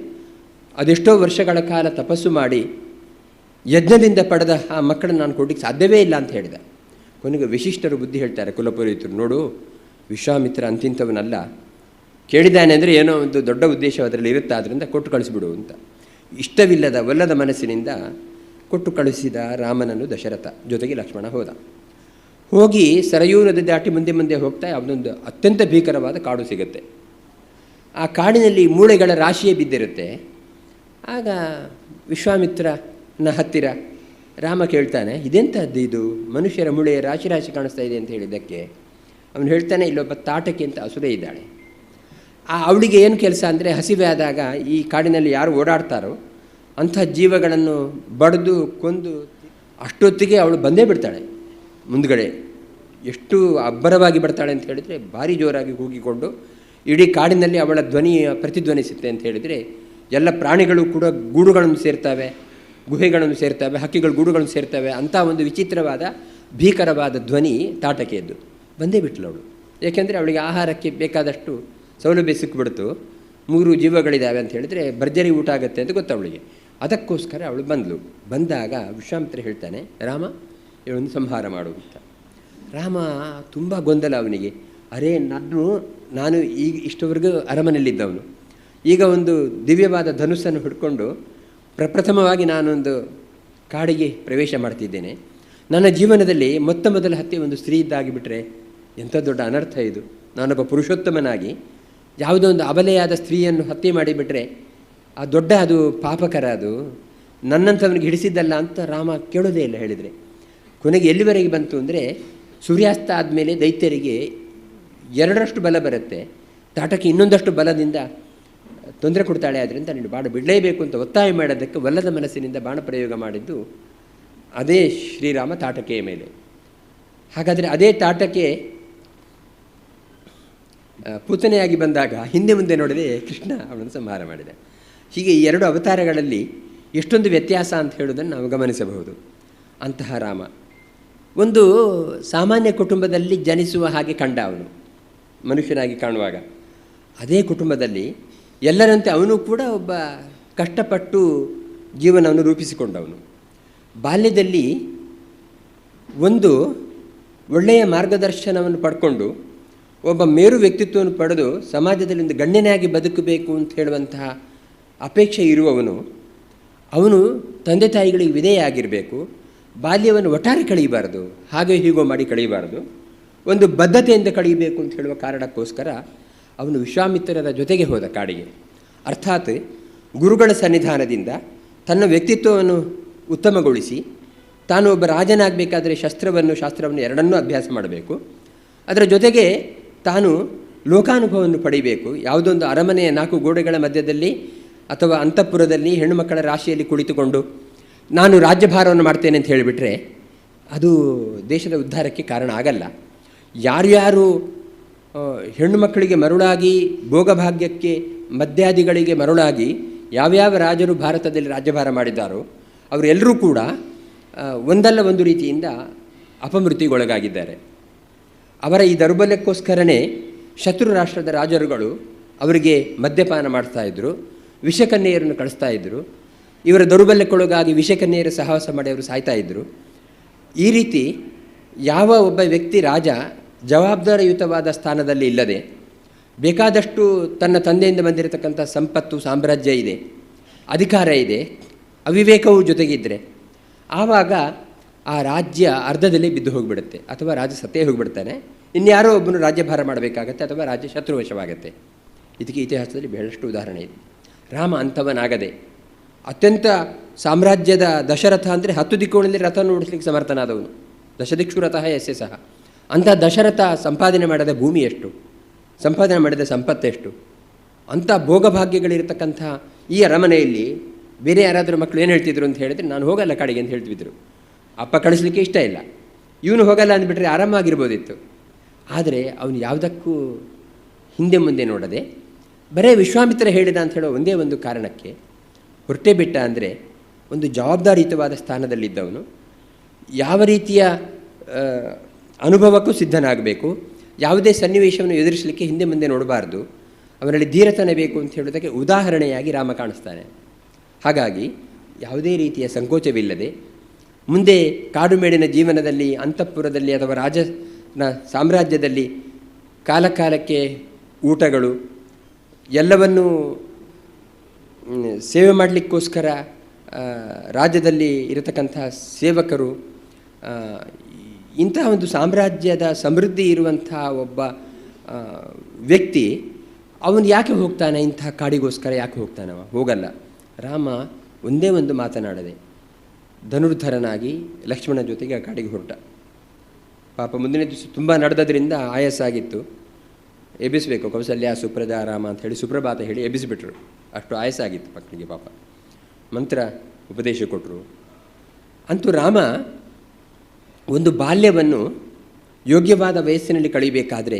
ಅದೆಷ್ಟೋ ವರ್ಷಗಳ ಕಾಲ ತಪಸ್ಸು ಮಾಡಿ ಯಜ್ಞದಿಂದ ಪಡೆದ ಆ ಮಕ್ಕಳನ್ನು ನಾನು ಕೊಡಲಿಕ್ಕೆ ಸಾಧ್ಯವೇ ಇಲ್ಲ ಅಂತ ಹೇಳಿದ. ಕೊನೆಗೆ ವಿಶಿಷ್ಟರು ಬುದ್ಧಿ ಹೇಳ್ತಾರೆ, ಕುಲಪುರೋಹಿತರು, ನೋಡು ವಿಶ್ವಾಮಿತ್ರ ಅಂತಿಂಥವನಲ್ಲ, ಕೇಳಿದ್ದಾನೆ ಅಂದರೆ ಏನೋ ಒಂದು ದೊಡ್ಡ ಉದ್ದೇಶ ಅದರಲ್ಲಿ ಇರುತ್ತೆ, ಆದ್ದರಿಂದ ಕೊಟ್ಟು ಕಳಿಸಿಬಿಡು ಅಂತ. ಇಷ್ಟವಿಲ್ಲದ ಒಲ್ಲದ ಮನಸ್ಸಿನಿಂದ ಕೊಟ್ಟು ಕಳಿಸಿದ ರಾಮನನ್ನು ದಶರಥ. ಜೊತೆಗೆ ಲಕ್ಷ್ಮಣ ಹೋದ. ಹೋಗಿ ಸರಯೂ ನದಿ ದಾಟಿ ಮುಂದೆ ಮುಂದೆ ಹೋಗ್ತಾ ಅವನೊಂದು ಅತ್ಯಂತ ಭೀಕರವಾದ ಕಾಡು ಸಿಗುತ್ತೆ. ಆ ಕಾಡಿನಲ್ಲಿ ಮೂಳೆಗಳ ರಾಶಿಯೇ ಬಿದ್ದಿರುತ್ತೆ. ಆಗ ವಿಶ್ವಾಮಿತ್ರನ ಹತ್ತಿರ ರಾಮ ಕೇಳ್ತಾನೆ, ಇದೆಂಥದ್ದು ಇದು, ಮನುಷ್ಯರ ಮೂಳೆಯ ರಾಶಿ ರಾಶಿ ಕಾಣಿಸ್ತಾ ಇದೆ ಅಂತ ಹೇಳಿದ್ದಕ್ಕೆ ಅವನು ಹೇಳ್ತಾನೆ, ಇಲ್ಲೊಬ್ಬ ತಾಟಕಿ ಅಂತ ಹಸುರೆ ಇದ್ದಾಳೆ. ಅವಳಿಗೆ ಏನು ಕೆಲಸ ಅಂದರೆ, ಹಸಿವೆ ಆದಾಗ ಈ ಕಾಡಿನಲ್ಲಿ ಯಾರು ಓಡಾಡ್ತಾರೋ ಅಂಥ ಜೀವಗಳನ್ನು ಬಡಿದು ಕೊಂದು ಅಷ್ಟೊತ್ತಿಗೆ ಅವಳು ಬಂದೇ ಬಿಡ್ತಾಳೆ ಮುಂದ್ಗಡೆ. ಎಷ್ಟು ಅಬ್ಬರವಾಗಿ ಬರ್ತಾಳೆ ಅಂತ ಹೇಳಿದರೆ, ಭಾರಿ ಜೋರಾಗಿ ಕೂಗಿಕೊಂಡು ಇಡೀ ಕಾಡಿನಲ್ಲಿ ಅವಳ ಧ್ವನಿ ಪ್ರತಿಧ್ವನಿಸುತ್ತೆ ಅಂತ ಹೇಳಿದರೆ, ಎಲ್ಲ ಪ್ರಾಣಿಗಳು ಕೂಡ ಗೂಡುಗಳನ್ನು ಸೇರ್ತವೆ, ಗುಹೆಗಳನ್ನು ಸೇರ್ತವೆ, ಹಕ್ಕಿಗಳು ಗೂಡುಗಳನ್ನು ಸೇರ್ತವೆ. ಅಂಥ ಒಂದು ವಿಚಿತ್ರವಾದ ಭೀಕರವಾದ ಧ್ವನಿ ತಾಟಕೆಯದ್ದು. ಬಂದೇ ಬಿಟ್ಟಳು ಅವಳು. ಏಕೆಂದರೆ ಅವಳಿಗೆ ಆಹಾರಕ್ಕೆ ಬೇಕಾದಷ್ಟು ಸೌಲಭ್ಯ ಸಿಕ್ಕಿಬಿಡ್ತು. 3 ಜೀವಗಳಿದ್ದಾವೆ ಅಂತ ಹೇಳಿದರೆ ಭರ್ಜರಿ ಊಟ ಆಗುತ್ತೆ ಅಂತ ಗೊತ್ತು ಅವಳಿಗೆ. ಅದಕ್ಕೋಸ್ಕರ ಅವಳು ಬಂದಳು. ಬಂದಾಗ ವಿಶ್ವಾಮಿತ್ರ ಹೇಳ್ತಾನೆ, ರಾಮ ಇವಳನ್ನು ಸಂಹಾರ ಮಾಡು ಅಂತ. ರಾಮ ತುಂಬ ಗೊಂದಲ ಅವನಿಗೆ. ಅರೇ, ನಾನು ಈಗ ಇಷ್ಟವರೆಗೂ ಅರಮನೆಯಲ್ಲಿದ್ದವನು, ಈಗ ಒಂದು ದಿವ್ಯವಾದ ಧನುಸ್ಸನ್ನು ಹಿಡ್ಕೊಂಡು ಪ್ರಪ್ರಥಮವಾಗಿ ನಾನೊಂದು ಕಾಡಿಗೆ ಪ್ರವೇಶ ಮಾಡ್ತಿದ್ದೇನೆ. ನನ್ನ ಜೀವನದಲ್ಲಿ ಮೊದಲ ಹತ್ಯೆ ಒಂದು ಸ್ತ್ರೀ ಇದ್ದಾಗಿಬಿಟ್ರೆ ಎಂಥ ದೊಡ್ಡ ಅನರ್ಥ ಇದು. ನಾನೊಬ್ಬ ಪುರುಷೋತ್ತಮನಾಗಿ ಯಾವುದೋ ಒಂದು ಅಬಲೆಯಾದ ಸ್ತ್ರೀಯನ್ನು ಹತ್ಯೆ ಮಾಡಿಬಿಟ್ರೆ ಆ ದೊಡ್ಡ ಅದು ಪಾಪಕರ, ಅದು ನನ್ನಂಥವನಿಗೆ ಹಿಡಿಸಿದ್ದಲ್ಲ ಅಂತ ರಾಮ ಕೇಳೋದೇ ಇಲ್ಲ. ಹೇಳಿದರೆ ಕೊನೆಗೆ ಎಲ್ಲಿವರೆಗೆ ಬಂತು ಅಂದರೆ, ಸೂರ್ಯಾಸ್ತ ಆದಮೇಲೆ ದೈತ್ಯರಿಗೆ 2ರಷ್ಟು ಬಲ ಬರುತ್ತೆ, ತಾಟಕ್ಕೆ ಇನ್ನೊಂದಷ್ಟು ಬಲದಿಂದ ತೊಂದರೆ ಕೊಡ್ತಾಳೆ, ಆದ್ದರಿಂದ ನೀನು ಬಾಣ ಬಿಡಲೇಬೇಕು ಅಂತ ಒತ್ತಾಯ ಮಾಡೋದಕ್ಕೆ ಒಲ್ಲದ ಮನಸ್ಸಿನಿಂದ ಬಾಣ ಪ್ರಯೋಗ ಮಾಡಿದ್ದು ಅದೇ ಶ್ರೀರಾಮ ತಾಟಕೆಯ ಮೇಲೆ. ಹಾಗಾದರೆ ಅದೇ ತಾಟಕೆ ಪೂತನೆಯಾಗಿ ಬಂದಾಗ ಹಿಂದೆ ಮುಂದೆ ನೋಡದೆ ಕೃಷ್ಣ ಅವನನ್ನು ಸಂಹಾರ ಮಾಡಿದ. ಹೀಗೆ ಈ 2 ಅವತಾರಗಳಲ್ಲಿ ಎಷ್ಟೊಂದು ವ್ಯತ್ಯಾಸ ಅಂತ ಹೇಳೋದನ್ನು ನಾವು ಗಮನಿಸಬಹುದು. ಅಂತಹ ರಾಮ ಒಂದು ಸಾಮಾನ್ಯ ಕುಟುಂಬದಲ್ಲಿ ಜನಿಸುವ ಹಾಗೆ ಕಂಡ ಅವನು ಮನುಷ್ಯನಾಗಿ ಕಾಣುವಾಗ. ಅದೇ ಕುಟುಂಬದಲ್ಲಿ ಎಲ್ಲರಂತೆ ಅವನು ಕೂಡ ಒಬ್ಬ ಕಷ್ಟಪಟ್ಟು ಜೀವನವನ್ನು ರೂಪಿಸಿಕೊಂಡವನು. ಬಾಲ್ಯದಲ್ಲಿ ಒಂದು ಒಳ್ಳೆಯ ಮಾರ್ಗದರ್ಶನವನ್ನು ಪಡ್ಕೊಂಡು ಒಬ್ಬ ಮೇರು ವ್ಯಕ್ತಿತ್ವವನ್ನು ಪಡೆದು ಸಮಾಜದಲ್ಲಿ ಒಂದು ಗಣ್ಯನಾಗಿ ಬದುಕಬೇಕು ಅಂತ ಹೇಳುವಂತಹ ಅಪೇಕ್ಷೆ ಇರುವವನು, ಅವನು ತಂದೆ ತಾಯಿಗಳಿಗೆ ವಿಧೇಯ ಆಗಿರಬೇಕು, ಬಾಲ್ಯವನ್ನು ಒಟ್ಟಾರೆ ಕಳೆಯಬಾರ್ದು, ಹಾಗೆ ಹೀಗೋ ಮಾಡಿ ಕಳೆಯಬಾರ್ದು, ಒಂದು ಬದ್ಧತೆಯಿಂದ ಕಳೆಯಬೇಕು ಅಂತ ಹೇಳುವ ಕಾರಣಕ್ಕೋಸ್ಕರ ಅವನು ವಿಶ್ವಾಮಿತ್ರರ ಜೊತೆಗೆ ಹೋದ ಕಾಡಿಗೆ. ಅರ್ಥಾತ್ ಗುರುಗಳ ಸನ್ನಿಧಾನದಿಂದ ತನ್ನ ವ್ಯಕ್ತಿತ್ವವನ್ನು ಉತ್ತಮಗೊಳಿಸಿ ತಾನು ಒಬ್ಬ ರಾಜನಾಗಬೇಕಾದರೆ ಶಾಸ್ತ್ರವನ್ನು ಎರಡನ್ನೂ ಅಭ್ಯಾಸ ಮಾಡಬೇಕು. ಅದರ ಜೊತೆಗೆ ತಾನು ಲೋಕಾನುಭವವನ್ನು ಪಡೆಯಬೇಕು. ಯಾವುದೊಂದು ಅರಮನೆಯ 4 ಗೋಡೆಗಳ ಮಧ್ಯದಲ್ಲಿ ಅಥವಾ ಅಂತಃಪುರದಲ್ಲಿ ಹೆಣ್ಣುಮಕ್ಕಳ ರಾಶಿಯಲ್ಲಿ ಕುಳಿತುಕೊಂಡು ನಾನು ರಾಜ್ಯಭಾರವನ್ನು ಮಾಡ್ತೇನೆ ಅಂತ ಹೇಳಿಬಿಟ್ರೆ ಅದು ದೇಶದ ಉದ್ಧಾರಕ್ಕೆ ಕಾರಣ ಆಗಲ್ಲ. ಯಾರ್ಯಾರು ಹೆಣ್ಣು ಮಕ್ಕಳಿಗೆ ಮರುಳಾಗಿ ಭೋಗಭಾಗ್ಯಕ್ಕೆ ಮದ್ಯಾದಿಗಳಿಗೆ ಮರುಳಾಗಿ ಯಾವ್ಯಾವ ರಾಜರು ಭಾರತದಲ್ಲಿ ರಾಜ್ಯಭಾರ ಮಾಡಿದ್ದಾರೋ ಅವರೆಲ್ಲರೂ ಕೂಡ ಒಂದಲ್ಲ ಒಂದು ರೀತಿಯಿಂದ ಅಪಮೃತ್ಯುಗೊಳಗಾಗಿದ್ದಾರೆ. ಅವರ ಈ ದೌರ್ಬಲ್ಯಕ್ಕೋಸ್ಕರನೇ ಶತ್ರು ರಾಷ್ಟ್ರದ ರಾಜರುಗಳು ಅವರಿಗೆ ಮದ್ಯಪಾನ ಮಾಡ್ತಾಯಿದ್ರು, ವಿಷಕನ್ಯೆಯರನ್ನು ಕಳಿಸ್ತಾಯಿದ್ರು. ಇವರ ದೌರ್ಬಲ್ಯಕ್ಕೊಳಗಾಗಿ ವಿಷಕನ್ಯೆಯರ ಸಹವಾಸ ಮಾಡಿ ಅವರು ಸಾಯ್ತಾಯಿದ್ರು. ಈ ರೀತಿ ಯಾವ ಒಬ್ಬ ವ್ಯಕ್ತಿ ರಾಜ ಜವಾಬ್ದಾರಿಯುತವಾದ ಸ್ಥಾನದಲ್ಲಿ ಇಲ್ಲದೆ ಬೇಕಾದಷ್ಟು ತನ್ನ ತಂದೆಯಿಂದ ಬಂದಿರತಕ್ಕಂಥ ಸಂಪತ್ತು ಸಾಮ್ರಾಜ್ಯ ಇದೆ, ಅಧಿಕಾರ ಇದೆ, ಅವಿವೇಕವೂ ಜೊತೆಗಿದ್ದರೆ ಆವಾಗ ಆ ರಾಜ್ಯ ಅರ್ಧದಲ್ಲಿ ಬಿದ್ದು ಹೋಗಿಬಿಡುತ್ತೆ, ಅಥವಾ ರಾಜ ಸತ್ತೇ ಹೋಗಿಬಿಡ್ತಾನೆ, ಇನ್ಯಾರೋ ಒಬ್ಬನು ರಾಜ್ಯಭಾರ ಮಾಡಬೇಕಾಗತ್ತೆ, ಅಥವಾ ರಾಜ್ಯ ಶತ್ರುವಶವಾಗತ್ತೆ. ಇದಕ್ಕೆ ಇತಿಹಾಸದಲ್ಲಿ ಬಹಳಷ್ಟು ಉದಾಹರಣೆ ಇದೆ. ರಾಮ ಅಂಥವನಾಗದೆ ಅತ್ಯಂತ ಸಾಮ್ರಾಜ್ಯದ ದಶರಥ ಅಂದರೆ 10 ದಿಕ್ಕುಗಳಲ್ಲಿ ರಥವನ್ನು ಓಡಿಸ್ಲಿಕ್ಕೆ ಸಮರ್ಥನಾದವನು, ದಶದಿಕ್ಷು ರಥಃ ಯಸ್ಯ ಸಹ. ಅಂಥ ದಶರಥ ಸಂಪಾದನೆ ಮಾಡಿದ ಭೂಮಿ ಎಷ್ಟು, ಸಂಪಾದನೆ ಮಾಡಿದ ಸಂಪತ್ತೆಷ್ಟು, ಅಂಥ ಭೋಗಭಾಗ್ಯಗಳಿರತಕ್ಕಂಥ ಈ ಅರಮನೆಯಲ್ಲಿ ಬೇರೆ ಯಾರಾದರೂ ಮಕ್ಕಳು ಏನು ಹೇಳ್ತಿದ್ರು ಅಂತ ಹೇಳಿದ್ರೆ, ನಾನು ಹೋಗಲ್ಲ ಕಾಡಿಗೆ ಅಂತ ಹೇಳ್ತಿದ್ರು. ಅಪ್ಪ ಕಳಿಸ್ಲಿಕ್ಕೆ ಇಷ್ಟ ಇಲ್ಲ, ಇವನು ಹೋಗಲ್ಲ ಅಂದ್ಬಿಟ್ರೆ ಆರಾಮಾಗಿರ್ಬೋದಿತ್ತು. ಆದರೆ ಅವನು ಯಾವುದಕ್ಕೂ ಹಿಂದೆ ಮುಂದೆ ನೋಡದೆ ಬರೇ ವಿಶ್ವಾಮಿತ್ರ ಹೇಳಿದ ಅಂತ ಹೇಳೋ ಒಂದೇ ಒಂದು ಕಾರಣಕ್ಕೆ ಹೊರಟೇ ಬಿಟ್ಟ. ಅಂದರೆ ಒಂದು ಜವಾಬ್ದಾರಿಯುತವಾದ ಸ್ಥಾನದಲ್ಲಿದ್ದವನು ಯಾವ ರೀತಿಯ ಅನುಭವಕ್ಕೂ ಸಿದ್ಧನಾಗಬೇಕು, ಯಾವುದೇ ಸನ್ನಿವೇಶವನ್ನು ಎದುರಿಸಲಿಕ್ಕೆ ಹಿಂದೆ ಮುಂದೆ ನೋಡಬಾರ್ದು, ಅವನಲ್ಲಿ ಧೀರತನ ಬೇಕು ಅಂತ ಹೇಳೋದಕ್ಕೆ ಉದಾಹರಣೆಯಾಗಿ ರಾಮ ಕಾಣಿಸ್ತಾನೆ. ಹಾಗಾಗಿ ಯಾವುದೇ ರೀತಿಯ ಸಂಕೋಚವಿಲ್ಲದೆ ಮುಂದೆ ಕಾಡುಮೇಡಿನ ಜೀವನದಲ್ಲಿ, ಅಂತಃಪುರದಲ್ಲಿ ಅಥವಾ ರಾಜನ ಸಾಮ್ರಾಜ್ಯದಲ್ಲಿ ಕಾಲಕಾಲಕ್ಕೆ ಊಟಗಳು ಎಲ್ಲವನ್ನೂ ಸೇವೆ ಮಾಡಲಿಕ್ಕೋಸ್ಕರ ರಾಜ್ಯದಲ್ಲಿ ಇರತಕ್ಕಂಥ ಸೇವಕರು, ಇಂತಹ ಒಂದು ಸಾಮ್ರಾಜ್ಯದ ಸಮೃದ್ಧಿ ಇರುವಂಥ ಒಬ್ಬ ವ್ಯಕ್ತಿ ಅವನು ಯಾಕೆ ಹೋಗ್ತಾನೆ, ಇಂಥ ಕಾಡಿಗೋಸ್ಕರ ಯಾಕೆ ಹೋಗ್ತಾನವ? ಹೋಗಲ್ಲ. ರಾಮ ಒಂದೇ ಒಂದು ಮಾತನಾಡದೆ ಧನುರ್ಧರನಾಗಿ ಲಕ್ಷ್ಮಣನ ಜೊತೆಗೆ ಆ ಕಾಡಿಗೆ ಹೊರಟ. ಪಾಪ ಮುಂದಿನ ದಿವಸ ತುಂಬ ನಡೆದದ್ರಿಂದ ಆಯಾಸ ಆಗಿತ್ತು, ಎಬ್ಬಿಸಬೇಕು, ಕೌಸಲ್ಯ ಸುಪ್ರಜಾ ರಾಮ ಅಂತ ಹೇಳಿ ಸುಪ್ರಭಾತ ಹೇಳಿ ಎಬ್ಬಿಸಿಬಿಟ್ರು. ಅಷ್ಟು ಆಯಾಸ ಆಗಿತ್ತು ಮಕ್ಕಳಿಗೆ. ಪಾಪ ಮಂತ್ರ ಉಪದೇಶ ಕೊಟ್ಟರು. ಅಂತೂ ರಾಮ ಒಂದು ಬಾಲ್ಯವನ್ನು ಯೋಗ್ಯವಾದ ವಯಸ್ಸಿನಲ್ಲಿ ಕಳೀಬೇಕಾದ್ರೆ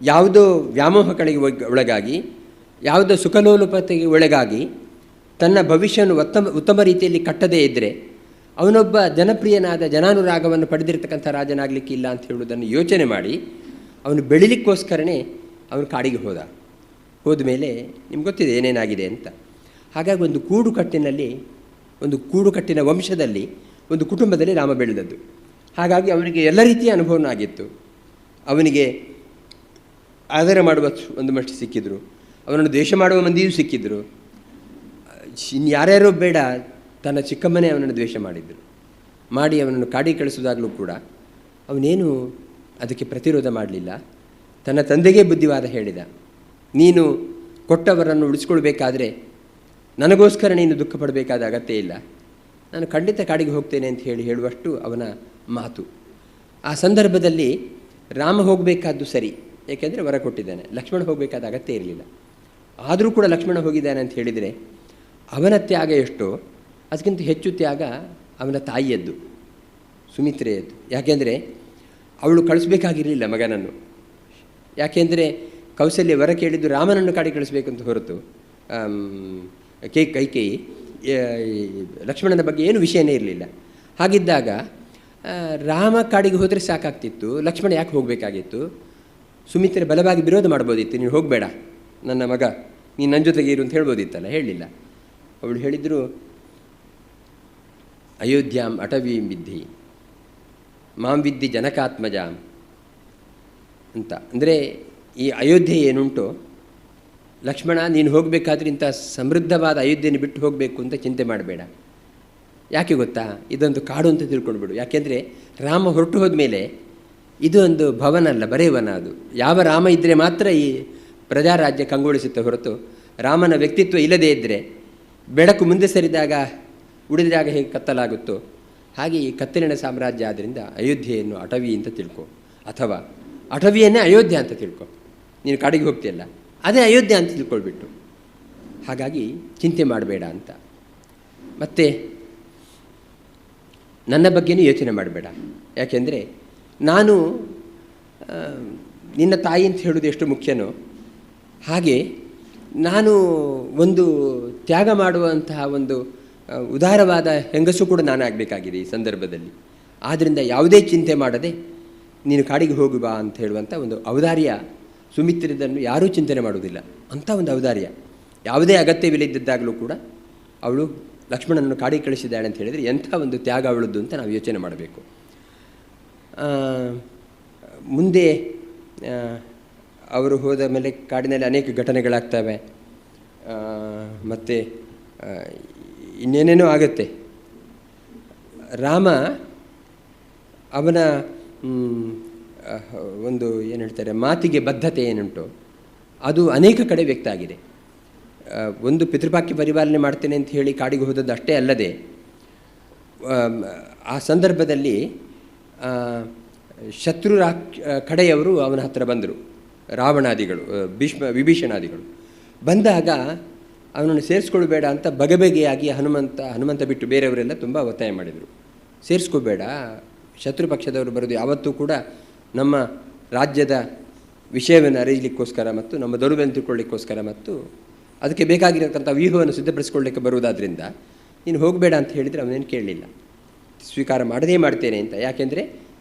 ಯಾವುದೋ ವ್ಯಾಮೋಹಗಳಿಗೆ ಒಳಗಾಗಿ, ಯಾವುದೋ ಸುಖಲೋಲುಪತೆಗೆ ಒಳಗಾಗಿ ತನ್ನ ಭವಿಷ್ಯವನ್ನು ಉತ್ತಮ ರೀತಿಯಲ್ಲಿ ಕಟ್ಟದೇ ಇದ್ದರೆ ಅವನೊಬ್ಬ ಜನಪ್ರಿಯನಾದ ಜನಾನುರಾಗವನ್ನು ಪಡೆದಿರತಕ್ಕಂಥ ರಾಜನಾಗಲಿಕ್ಕೆ ಇಲ್ಲ ಅಂತ ಹೇಳುವುದನ್ನು ಯೋಚನೆ ಮಾಡಿ ಅವನು ಬೆಳಿಲಿಕ್ಕೋಸ್ಕರನೇ ಅವನು ಕಾಡಿಗೆ ಹೋದ ಮೇಲೆ ನಿಮ್ಗೆ ಗೊತ್ತಿದೆ ಏನೇನಾಗಿದೆ ಅಂತ. ಹಾಗಾಗಿ ಒಂದು ಕೂಡುಕಟ್ಟಿನ ವಂಶದಲ್ಲಿ ಒಂದು ಕುಟುಂಬದಲ್ಲಿ ರಾಮ ಬೆಳೆದದ್ದು. ಹಾಗಾಗಿ ಅವನಿಗೆ ಎಲ್ಲ ರೀತಿಯ ಅನುಭವನೂ ಆಗಿತ್ತು. ಅವನಿಗೆ ಆದರ ಮಾಡುವ ಒಂದು ಮಟ್ಟ ಸಿಕ್ಕಿದ್ರು, ಅವನನ್ನು ದ್ವೇಷ ಮಾಡುವ ಮಂದಿಯೂ ಸಿಕ್ಕಿದ್ರು. ಯಾರ್ಯಾರೋ ಬೇಡ, ತನ್ನ ಚಿಕ್ಕಮ್ಮನೇ ಅವನನ್ನು ದ್ವೇಷ ಮಾಡಿ ಅವನನ್ನು ಕಾಡಿಗೆ ಕಳಿಸೋದಾಗಲೂ ಕೂಡ ಅವನೇನು ಅದಕ್ಕೆ ಪ್ರತಿರೋಧ ಮಾಡಲಿಲ್ಲ. ತನ್ನ ತಂದೆಗೆ ಬುದ್ಧಿವಾದ ಹೇಳಿದ. ನೀನು ಕೊಟ್ಟವರನ್ನು ಉಳಿಸ್ಕೊಳ್ಬೇಕಾದ್ರೆ ನನಗೋಸ್ಕರ ನೀನು ದುಃಖ ಪಡಬೇಕಾದ ಅಗತ್ಯ ಇಲ್ಲ, ನಾನು ಖಂಡಿತ ಕಾಡಿಗೆ ಹೋಗ್ತೇನೆ ಅಂತ ಹೇಳುವಷ್ಟು ಅವನ ಮಾತು. ಆ ಸಂದರ್ಭದಲ್ಲಿ ರಾಮ ಹೋಗಬೇಕಾದ್ದು ಸರಿ, ಏಕೆಂದರೆ ವರ ಕೊಟ್ಟಿದ್ದಾನೆ. ಲಕ್ಷ್ಮಣ ಹೋಗಬೇಕಾದ ಅಗತ್ಯ ಇರಲಿಲ್ಲ. ಆದರೂ ಕೂಡ ಲಕ್ಷ್ಮಣ ಹೋಗಿದ್ದಾನೆ ಅಂತ ಹೇಳಿದರೆ ಅವನ ತ್ಯಾಗ ಎಷ್ಟೋ ಅದಕ್ಕಿಂತ ಹೆಚ್ಚು ತ್ಯಾಗ ಅವನ ತಾಯಿಯದ್ದು, ಸುಮಿತ್ರೆಯದ್ದು. ಯಾಕೆಂದರೆ ಅವಳು ಕಳಿಸ್ಬೇಕಾಗಿರಲಿಲ್ಲ ಮಗನನ್ನು. ಯಾಕೆಂದರೆ ಕೌಸಲ್ಯ ವರ ಕೇಳಿದ್ದು ರಾಮನನ್ನು ಕಾಡಿಗೆ ಕಳಿಸ್ಬೇಕಂತ ಹೊರತು ಕೈಕೇಯಿ ಲಕ್ಷ್ಮಣನ ಬಗ್ಗೆ ಏನು ವಿಷಯನೇ ಇರಲಿಲ್ಲ. ಹಾಗಿದ್ದಾಗ ರಾಮ ಕಾಡಿಗೆ ಹೋದರೆ ಸಾಕಾಗ್ತಿತ್ತು, ಲಕ್ಷ್ಮಣ ಯಾಕೆ ಹೋಗಬೇಕಾಗಿತ್ತು? ಸುಮಿತ್ರೆ ಬಲವಾಗಿ ವಿರೋಧ ಮಾಡ್ಬೋದಿತ್ತು, ನೀನು ಹೋಗಬೇಡ ನನ್ನ ಮಗ, ನೀನು ನನ್ನ ಜೊತೆಗೆ ಇರು ಅಂತ ಹೇಳ್ಬೋದಿತ್ತಲ್ಲ, ಹೇಳಲಿಲ್ಲ. ಅವಳು ಹೇಳಿದರು, ಅಯೋಧ್ಯಾಂ ಅಟವೀಂ ವಿದ್ಧಿ ಮಾಂ ವಿದ್ಧಿ ಜನಕಾತ್ಮಜಾಂ ಅಂತ. ಅಂದರೆ ಈ ಅಯೋಧ್ಯೆ ಏನುಂಟು, ಲಕ್ಷ್ಮಣ ನೀನು ಹೋಗಬೇಕಾದ್ರೆ ಇಂಥ ಸಮೃದ್ಧವಾದ ಅಯೋಧ್ಯೆಯನ್ನು ಬಿಟ್ಟು ಹೋಗಬೇಕು ಅಂತ ಚಿಂತೆ ಮಾಡಬೇಡ. ಯಾಕೆ ಗೊತ್ತಾ, ಇದೊಂದು ಕಾಡು ಅಂತ ತಿಳ್ಕೊಳ್ಬೇಡು. ಯಾಕೆಂದರೆ ರಾಮ ಹೊರಟು ಹೋದ್ಮೇಲೆ ಇದು ಒಂದು ಭವನ ಅಲ್ಲ, ಬರೇ ವನ. ಅದು ಯಾವ ರಾಮ ಇದ್ದರೆ ಮಾತ್ರ ಈ ಪ್ರಜಾರಾಜ್ಯ ಕಂಗೊಳಿಸುತ್ತೆ ಹೊರತು ರಾಮನ ವ್ಯಕ್ತಿತ್ವ ಇಲ್ಲದೇ ಇದ್ದರೆ ಬೆಳಕು ಮುಂದೆ ಸರಿದಾಗ ಉಳಿದ ಜಾಗ ಹೇಗೆ ಕತ್ತಲಾಗುತ್ತೋ ಹಾಗೆ ಈ ಕತ್ತಲಿನ ಸಾಮ್ರಾಜ್ಯ. ಆದ್ದರಿಂದ ಅಯೋಧ್ಯೆಯನ್ನು ಅಟವಿ ಅಂತ ತಿಳ್ಕೊ, ಅಥವಾ ಅಟವಿಯನ್ನೇ ಅಯೋಧ್ಯ ಅಂತ ತಿಳ್ಕೊ. ನೀನು ಕಾಡಿಗೆ ಹೋಗ್ತೀಯಲ್ಲ, ಅದೇ ಅಯೋಧ್ಯ ಅಂತ ತಿಳ್ಕೊಳ್ಬಿಟ್ಟು. ಹಾಗಾಗಿ ಚಿಂತೆ ಮಾಡಬೇಡ ಅಂತ. ಮತ್ತು ನನ್ನ ಬಗ್ಗೆನೂ ಯೋಚನೆ ಮಾಡಬೇಡ. ಯಾಕೆಂದರೆ ನಾನು ನಿನ್ನ ತಾಯಿ ಅಂತ ಹೇಳೋದು ಎಷ್ಟು ಮುಖ್ಯನೋ ಹಾಗೆ ನಾನು ಒಂದು ತ್ಯಾಗ ಮಾಡುವಂತಹ ಒಂದು ಉದಾರವಾದ ಹೆಂಗಸು ಕೂಡ ನಾನು ಆಗಬೇಕಾಗಿದೆ ಈ ಸಂದರ್ಭದಲ್ಲಿ. ಆದ್ದರಿಂದ ಯಾವುದೇ ಚಿಂತೆ ಮಾಡದೆ ನೀನು ಕಾಡಿಗೆ ಹೋಗು ಬಾ ಅಂತ ಹೇಳುವಂಥ ಒಂದು ಔದಾರ್ಯ ಸುಮಿತ್ರದನ್ನು ಯಾರೂ ಚಿಂತನೆ ಮಾಡುವುದಿಲ್ಲ. ಅಂಥ ಒಂದು ಔದಾರ್ಯ, ಯಾವುದೇ ಅಗತ್ಯವಿಲ್ಲದಿದ್ದಾಗಲೂ ಕೂಡ ಅವಳು ಲಕ್ಷ್ಮಣನನ್ನು ಕಾಡಿಗೆ ಕಳಿಸಿದ್ದಾಳೆ ಅಂತ ಹೇಳಿದರೆ ಎಂಥ ಒಂದು ತ್ಯಾಗ ಅವಳದ್ದು ಅಂತ ನಾವು ಯೋಚನೆ ಮಾಡಬೇಕು. ಮುಂದೆ ಅವರು ಹೋದ ಮೇಲೆ ಕಾಡಿನಲ್ಲಿ ಅನೇಕ ಘಟನೆಗಳಾಗ್ತವೆ, ಮತ್ತು ಇನ್ನೇನೇನೋ ಆಗುತ್ತೆ. ರಾಮ ಅವನ ಒಂದು ಏನು ಹೇಳ್ತಾರೆ ಮಾತಿಗೆ ಬದ್ಧತೆ ಏನುಂಟು ಅದು ಅನೇಕ ಕಡೆ ವ್ಯಕ್ತ ಆಗಿದೆ. ಒಂದು ಪಿತೃಪಾಕ್ಯ ಪರಿಪಾಲನೆ ಮಾಡ್ತೇನೆ ಅಂತ ಹೇಳಿ ಕಾಡಿಗೆ ಹೋದದ್ದು ಅಷ್ಟೇ ಅಲ್ಲದೆ ಆ ಸಂದರ್ಭದಲ್ಲಿ ಶತ್ರು ಕಡೆಯವರು ಅವನ ಹತ್ತಿರ ಬಂದರು, ರಾವಣಾದಿಗಳು, ವಿಭೀಷಣಾದಿಗಳು ಬಂದಾಗ ಅವನನ್ನು ಸೇರಿಸ್ಕೊಳ್ಬೇಡ ಅಂತ ಬಗೆಬಗೆಯಾಗಿ ಹನುಮಂತ ಬಿಟ್ಟು ಬೇರೆಯವರೆಲ್ಲ ತುಂಬ ಒತ್ತಾಯ ಮಾಡಿದರು. ಸೇರಿಸ್ಕೋಬೇಡ, ಶತ್ರು ಪಕ್ಷದವರು ಬರೋದು ಯಾವತ್ತೂ ಕೂಡ ನಮ್ಮ ರಾಜ್ಯದ ವಿಷಯವನ್ನು ಅರಿಯಲಿಕ್ಕೋಸ್ಕರ ಮತ್ತು ನಮ್ಮ ದೌರ್ಬಲ್ಯ ತಿಳ್ಕೊಳ್ಳಿಕ್ಕೋಸ್ಕರ ಮತ್ತು ಅದಕ್ಕೆ ಬೇಕಾಗಿರತಕ್ಕಂಥ ವ್ಯೂಹವನ್ನು ಸಿದ್ಧಪಡಿಸ್ಕೊಳ್ಳಿಕ್ಕೆ ಬರುವುದಾದ್ರಿಂದ ನೀನು ಹೋಗಬೇಡ ಅಂತ ಹೇಳಿದರೆ ಅವನೇನು ಕೇಳಲಿಲ್ಲ, ಸ್ವೀಕಾರ ಮಾಡದೇ ಮಾಡ್ತೇನೆ ಅಂತ. ಯಾಕೆಂದರೆ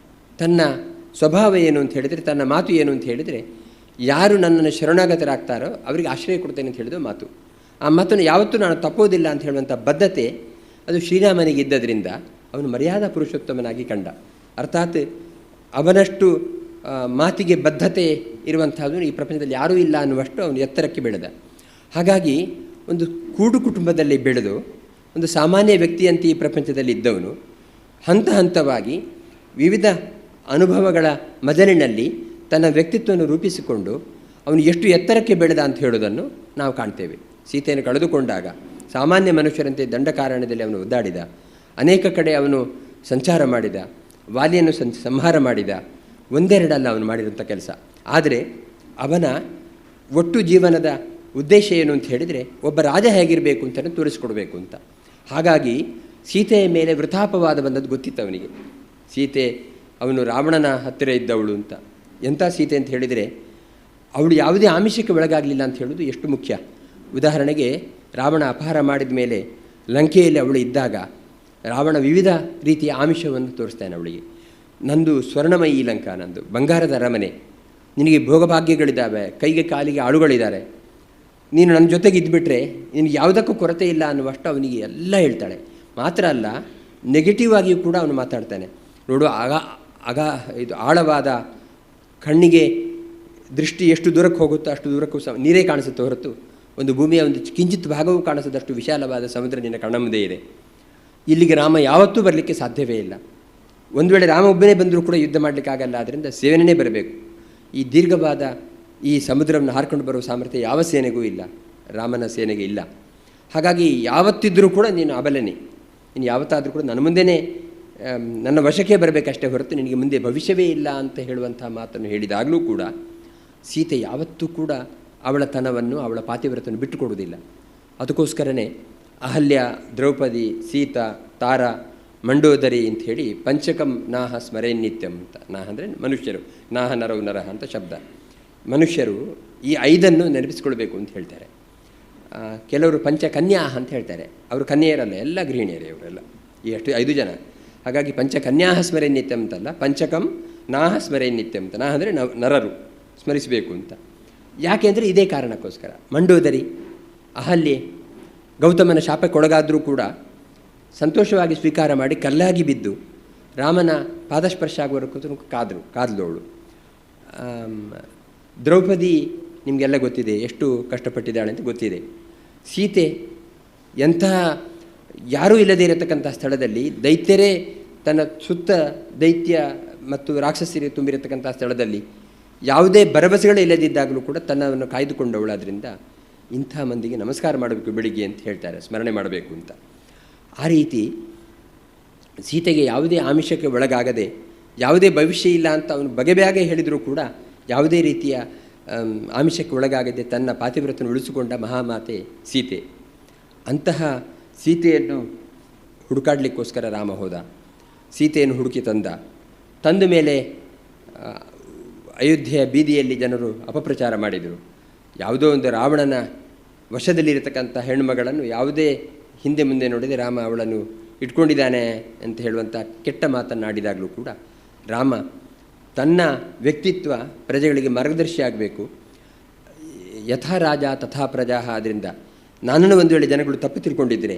ತನ್ನ ಸ್ವಭಾವ ಏನು ಅಂತ ಹೇಳಿದರೆ, ತನ್ನ ಮಾತು ಏನು ಅಂತ ಹೇಳಿದರೆ, ಯಾರು ನನ್ನನ್ನು ಶರಣಾಗತರಾಗ್ತಾರೋ ಅವರಿಗೆ ಆಶ್ರಯ ಕೊಡ್ತೇನೆ ಅಂತ ಹೇಳಿದ ಮಾತು. ಆ ಮಾತನ್ನು ಯಾವತ್ತೂ ನಾನು ತಪ್ಪೋದಿಲ್ಲ ಅಂತ ಹೇಳುವಂಥ ಬದ್ಧತೆ ಅದು ಶ್ರೀರಾಮನಿಗೆ ಇದ್ದದರಿಂದ ಅವನು ಮರ್ಯಾದಾ ಪುರುಷೋತ್ತಮನಾಗಿ ಕಂಡ. ಅರ್ಥಾತ್ ಅವನಷ್ಟು ಮಾತಿಗೆ ಬದ್ಧತೆ ಇರುವಂಥದ್ದು ಈ ಪ್ರಪಂಚದಲ್ಲಿ ಯಾರೂ ಇಲ್ಲ ಅನ್ನುವಷ್ಟು ಅವನು ಎತ್ತರಕ್ಕೆ ಬೆಳೆದ. ಹಾಗಾಗಿ ಒಂದು ಕೂಡು ಕುಟುಂಬದಲ್ಲಿ ಬೆಳೆದು ಒಂದು ಸಾಮಾನ್ಯ ವ್ಯಕ್ತಿಯಂತೆ ಈ ಪ್ರಪಂಚದಲ್ಲಿ ಇದ್ದವನು ಹಂತ ಹಂತವಾಗಿ ವಿವಿಧ ಅನುಭವಗಳ ಮಜಲಿನಲ್ಲಿ ತನ್ನ ವ್ಯಕ್ತಿತ್ವವನ್ನು ರೂಪಿಸಿಕೊಂಡು ಅವನು ಎಷ್ಟು ಎತ್ತರಕ್ಕೆ ಬೆಳೆದ ಅಂತ ಹೇಳೋದನ್ನು ನಾವು ಕಾಣ್ತೇವೆ. ಸೀತೆಯನ್ನು ಕಳೆದುಕೊಂಡಾಗ ಸಾಮಾನ್ಯ ಮನುಷ್ಯರಂತೆ ದಂಡಕಾರಣ್ಯದಲ್ಲಿ ಅವನು ಒದ್ದಾಡಿದ, ಅನೇಕ ಕಡೆ ಅವನು ಸಂಚಾರ ಮಾಡಿದ, ವಾಲಿಯನ್ನು ಸಂಹಾರ ಮಾಡಿದ. ಒಂದೆರಡಲ್ಲ ಅವನು ಮಾಡಿರುವಂಥ ಕೆಲಸ. ಆದರೆ ಅವನ ಒಟ್ಟು ಜೀವನದ ಉದ್ದೇಶ ಏನು ಅಂತ ಹೇಳಿದರೆ ಒಬ್ಬ ರಾಜ ಹೇಗಿರಬೇಕು ಅಂತ ತೋರಿಸ್ಕೊಡ್ಬೇಕು ಅಂತ. ಹಾಗಾಗಿ ಸೀತೆಯ ಮೇಲೆ ವೃಥಾಪವಾದ ಬಂದದ್ದು ಗೊತ್ತಿತ್ತು ಅವನಿಗೆ. ಸೀತೆ ಅವನು ರಾವಣನ ಹತ್ತಿರ ಇದ್ದವಳು ಅಂತ. ಎಂಥ ಸೀತೆ ಅಂತ ಹೇಳಿದರೆ ಅವಳು ಯಾವುದೇ ಆಮಿಷಕ್ಕೆ ಒಳಗಾಗಲಿಲ್ಲ ಅಂತ ಹೇಳೋದು ಎಷ್ಟು ಮುಖ್ಯ. ಉದಾಹರಣೆಗೆ ರಾವಣ ಅಪಹಾರ ಮಾಡಿದ ಮೇಲೆ ಲಂಕೆಯಲ್ಲಿ ಅವಳು ಇದ್ದಾಗ ರಾವಣ ವಿವಿಧ ರೀತಿಯ ಆಮಿಷವನ್ನು ತೋರಿಸ್ತಾನೆ ಅವಳಿಗೆ. ನಂದು ಸ್ವರ್ಣಮಯಿ ಲಂಕಾ, ನಂದು ಬಂಗಾರದ ಅರಮನೆ, ನಿನಗೆ ಭೋಗಭಾಗ್ಯಗಳಿದ್ದಾವೆ, ಕೈಗೆ ಕಾಲಿಗೆ ಆಳುಗಳಿದ್ದಾರೆ, ನೀನು ನನ್ನ ಜೊತೆಗೆ ಇದ್ದುಬಿಟ್ರೆ ನಿನಗೆ ಯಾವುದಕ್ಕೂ ಕೊರತೆ ಇಲ್ಲ ಅನ್ನುವಷ್ಟು ಅವನಿಗೆ ಎಲ್ಲ ಹೇಳ್ತಾಳೆ. ಮಾತ್ರ ಅಲ್ಲ, ನೆಗೆಟಿವ್ ಆಗಿಯೂ ಕೂಡ ಅವನು ಮಾತಾಡ್ತಾನೆ. ನೋಡು, ಇದು ಆಳವಾದ ಕಣ್ಣಿಗೆ ದೃಷ್ಟಿ ಎಷ್ಟು ದೂರಕ್ಕೆ ಹೋಗುತ್ತೋ ಅಷ್ಟು ದೂರಕ್ಕೂ ನೀರೇ ಕಾಣಿಸುತ್ತೆ ಹೊರತು ಒಂದು ಭೂಮಿಯ ಒಂದು ಕಿಂಚಿತ್ ಭಾಗವೂ ಕಾಣಿಸದಷ್ಟು ವಿಶಾಲವಾದ ಸಮುದ್ರ ನಿನ್ನ ಕಣ್ಣ ಮುಂದೆ ಇದೆ. ಇಲ್ಲಿಗೆ ರಾಮ ಯಾವತ್ತೂ ಬರಲಿಕ್ಕೆ ಸಾಧ್ಯವೇ ಇಲ್ಲ. ಒಂದು ವೇಳೆ ರಾಮ ಒಬ್ಬನೇ ಬಂದರೂ ಕೂಡ ಯುದ್ಧ ಮಾಡಲಿಕ್ಕಾಗಲ್ಲ. ಆದ್ದರಿಂದ ಸೇವನೆಯೇ ಬರಬೇಕು. ಈ ದೀರ್ಘವಾದ ಈ ಸಮುದ್ರವನ್ನು ಹಾರಿಕೊಂಡು ಬರುವ ಸಾಮರ್ಥ್ಯ ಯಾವ ಸೇನೆಗೂ ಇಲ್ಲ, ರಾಮನ ಸೇನೆಗೆ ಇಲ್ಲ. ಹಾಗಾಗಿ ಯಾವತ್ತಿದ್ದರೂ ಕೂಡ ನೀನು ಅಬಲನೆ, ನೀನು ಯಾವತ್ತಾದರೂ ಕೂಡ ನನ್ನ ಮುಂದೆಯೇ ನನ್ನ ವಶಕ್ಕೆ ಬರಬೇಕಷ್ಟೇ ಹೊರತು ನಿನಗೆ ಮುಂದೆ ಭವಿಷ್ಯವೇ ಇಲ್ಲ ಅಂತ ಹೇಳುವಂಥ ಮಾತನ್ನು ಹೇಳಿದಾಗಲೂ ಕೂಡ ಸೀತೆ ಯಾವತ್ತೂ ಕೂಡ ಅವಳ ತನವನ್ನು, ಅವಳ ಪಾತಿವ್ರತವನ್ನು ಬಿಟ್ಟುಕೊಡುವುದಿಲ್ಲ. ಅದಕ್ಕೋಸ್ಕರನೇ ಅಹಲ್ಯ, ದ್ರೌಪದಿ, ಸೀತಾ, ತಾರ, ಮಂಡೋದರಿ ಅಂಥೇಳಿ ಪಂಚಕಂ ನಾಹ ಸ್ಮರೇನ್ನಿತ್ಯಂ ಅಂತ. ನಾಹ ಅಂದರೆ ಮನುಷ್ಯರು, ನಾಹ ನರವು ನರಹ ಅಂತ ಶಬ್ದ. ಮನುಷ್ಯರು ಈ 5 ನೆನಪಿಸ್ಕೊಳ್ಬೇಕು ಅಂತ ಹೇಳ್ತಾರೆ. ಕೆಲವರು ಪಂಚಕನ್ಯಾ ಅಂತ ಹೇಳ್ತಾರೆ. ಅವರು ಕನ್ಯೆಯರಲ್ಲ, ಎಲ್ಲ ಗೃಹಿಣಿಯರೇ ಅವರೆಲ್ಲ, ಈ 5 ಜನ. ಹಾಗಾಗಿ ಪಂಚಕನ್ಯಾ ಸ್ಮರೇನ್ನಿತ್ಯಂ ಅಂತಲ್ಲ, ಪಂಚಕಂ ನಾಹ ಸ್ಮರೇನ್ನಿತ್ಯಂ ಅಂತ. ನಾಹ ಅಂದರೆ ನರರು ಸ್ಮರಿಸಬೇಕು ಅಂತ. ಯಾಕೆ ಅಂದರೆ ಇದೇ ಕಾರಣಕ್ಕೋಸ್ಕರ. ಮಂಡೋದರಿ, ಅಹಲ್ಯೆ ಗೌತಮನ ಶಾಪಕ್ಕೊಳಗಾದರೂ ಕೂಡ ಸಂತೋಷವಾಗಿ ಸ್ವೀಕಾರ ಮಾಡಿ ಕಲ್ಲಾಗಿ ಬಿದ್ದು ರಾಮನ ಪಾದಸ್ಪರ್ಶ ಆಗುವವರೆಗೂ ಕಾದ್ಲವಳು. ದ್ರೌಪದಿ ನಿಮಗೆಲ್ಲ ಗೊತ್ತಿದೆ, ಎಷ್ಟು ಕಷ್ಟಪಟ್ಟಿದ್ದಾಳೆ ಅಂತ ಗೊತ್ತಿದೆ. ಸೀತೆ ಎಂತಹ ಯಾರೂ ಇಲ್ಲದೇ ಇರತಕ್ಕಂಥ ಸ್ಥಳದಲ್ಲಿ, ದೈತ್ಯರೇ ತನ್ನ ಸುತ್ತ ದೈತ್ಯ ಮತ್ತು ರಾಕ್ಷಸರಿಗೆ ತುಂಬಿರತಕ್ಕಂಥ ಸ್ಥಳದಲ್ಲಿ ಯಾವುದೇ ಭರವಸೆಗಳೇ ಇಲ್ಲದಿದ್ದಾಗಲೂ ಕೂಡ ತನ್ನವನ್ನು ಕಾಯ್ದುಕೊಂಡವಳು. ಆದ್ದರಿಂದ ಇಂಥ ಮಂದಿಗೆ ನಮಸ್ಕಾರ ಮಾಡಬೇಕು ಬೆಳಿಗ್ಗೆ ಅಂತ ಹೇಳ್ತಾರೆ, ಸ್ಮರಣೆ ಮಾಡಬೇಕು ಅಂತ. ಆ ರೀತಿ ಸೀತೆಗೆ ಯಾವುದೇ ಆಮಿಷಕ್ಕೆ ಒಳಗಾಗದೆ, ಯಾವುದೇ ಭವಿಷ್ಯ ಇಲ್ಲ ಅಂತ ಅವನು ಬಗೆಬಗೆ ಹೇಳಿದರೂ ಕೂಡ ಯಾವುದೇ ರೀತಿಯ ಆಮಿಷಕ್ಕೆ ಒಳಗಾಗದೆ ತನ್ನ ಪಾತಿವ್ರತವನ್ನು ಉಳಿಸಿಕೊಂಡ ಮಹಾಮಾತೆ ಸೀತೆ. ಅಂತಹ ಸೀತೆಯನ್ನು ಹುಡುಕಾಡಲಿಕ್ಕೋಸ್ಕರ ರಾಮ ಹೋದ. ಸೀತೆಯನ್ನು ಹುಡುಕಿ ತಂದ ಮೇಲೆ ಅಯೋಧ್ಯೆಯ ಬೀದಿಯಲ್ಲಿ ಜನರು ಅಪಪ್ರಚಾರ ಮಾಡಿದರು. ಯಾವುದೋ ಒಂದು ರಾವಣನ ವಶದಲ್ಲಿರತಕ್ಕಂಥ ಹೆಣ್ಣುಮಗಳನ್ನು ಯಾವುದೇ ಹಿಂದೆ ಮುಂದೆ ನೋಡಿದೆ ರಾಮ ಅವಳನ್ನು ಇಟ್ಕೊಂಡಿದ್ದಾನೆ ಅಂತ ಹೇಳುವಂಥ ಕೆಟ್ಟ ಮಾತನ್ನಾಡಿದಾಗಲೂ ಕೂಡ ರಾಮ ತನ್ನ ವ್ಯಕ್ತಿತ್ವ ಪ್ರಜೆಗಳಿಗೆ ಮಾರ್ಗದರ್ಶಿ ಆಗಬೇಕು. ಯಥಾ ರಾಜ ತಥಾ ಪ್ರಜಾ. ಆದ್ದರಿಂದ ನನ್ನನ್ನು ಒಂದು ವೇಳೆ ಜನಗಳು ತಪ್ಪು ತಿಳ್ಕೊಂಡಿದ್ದರೆ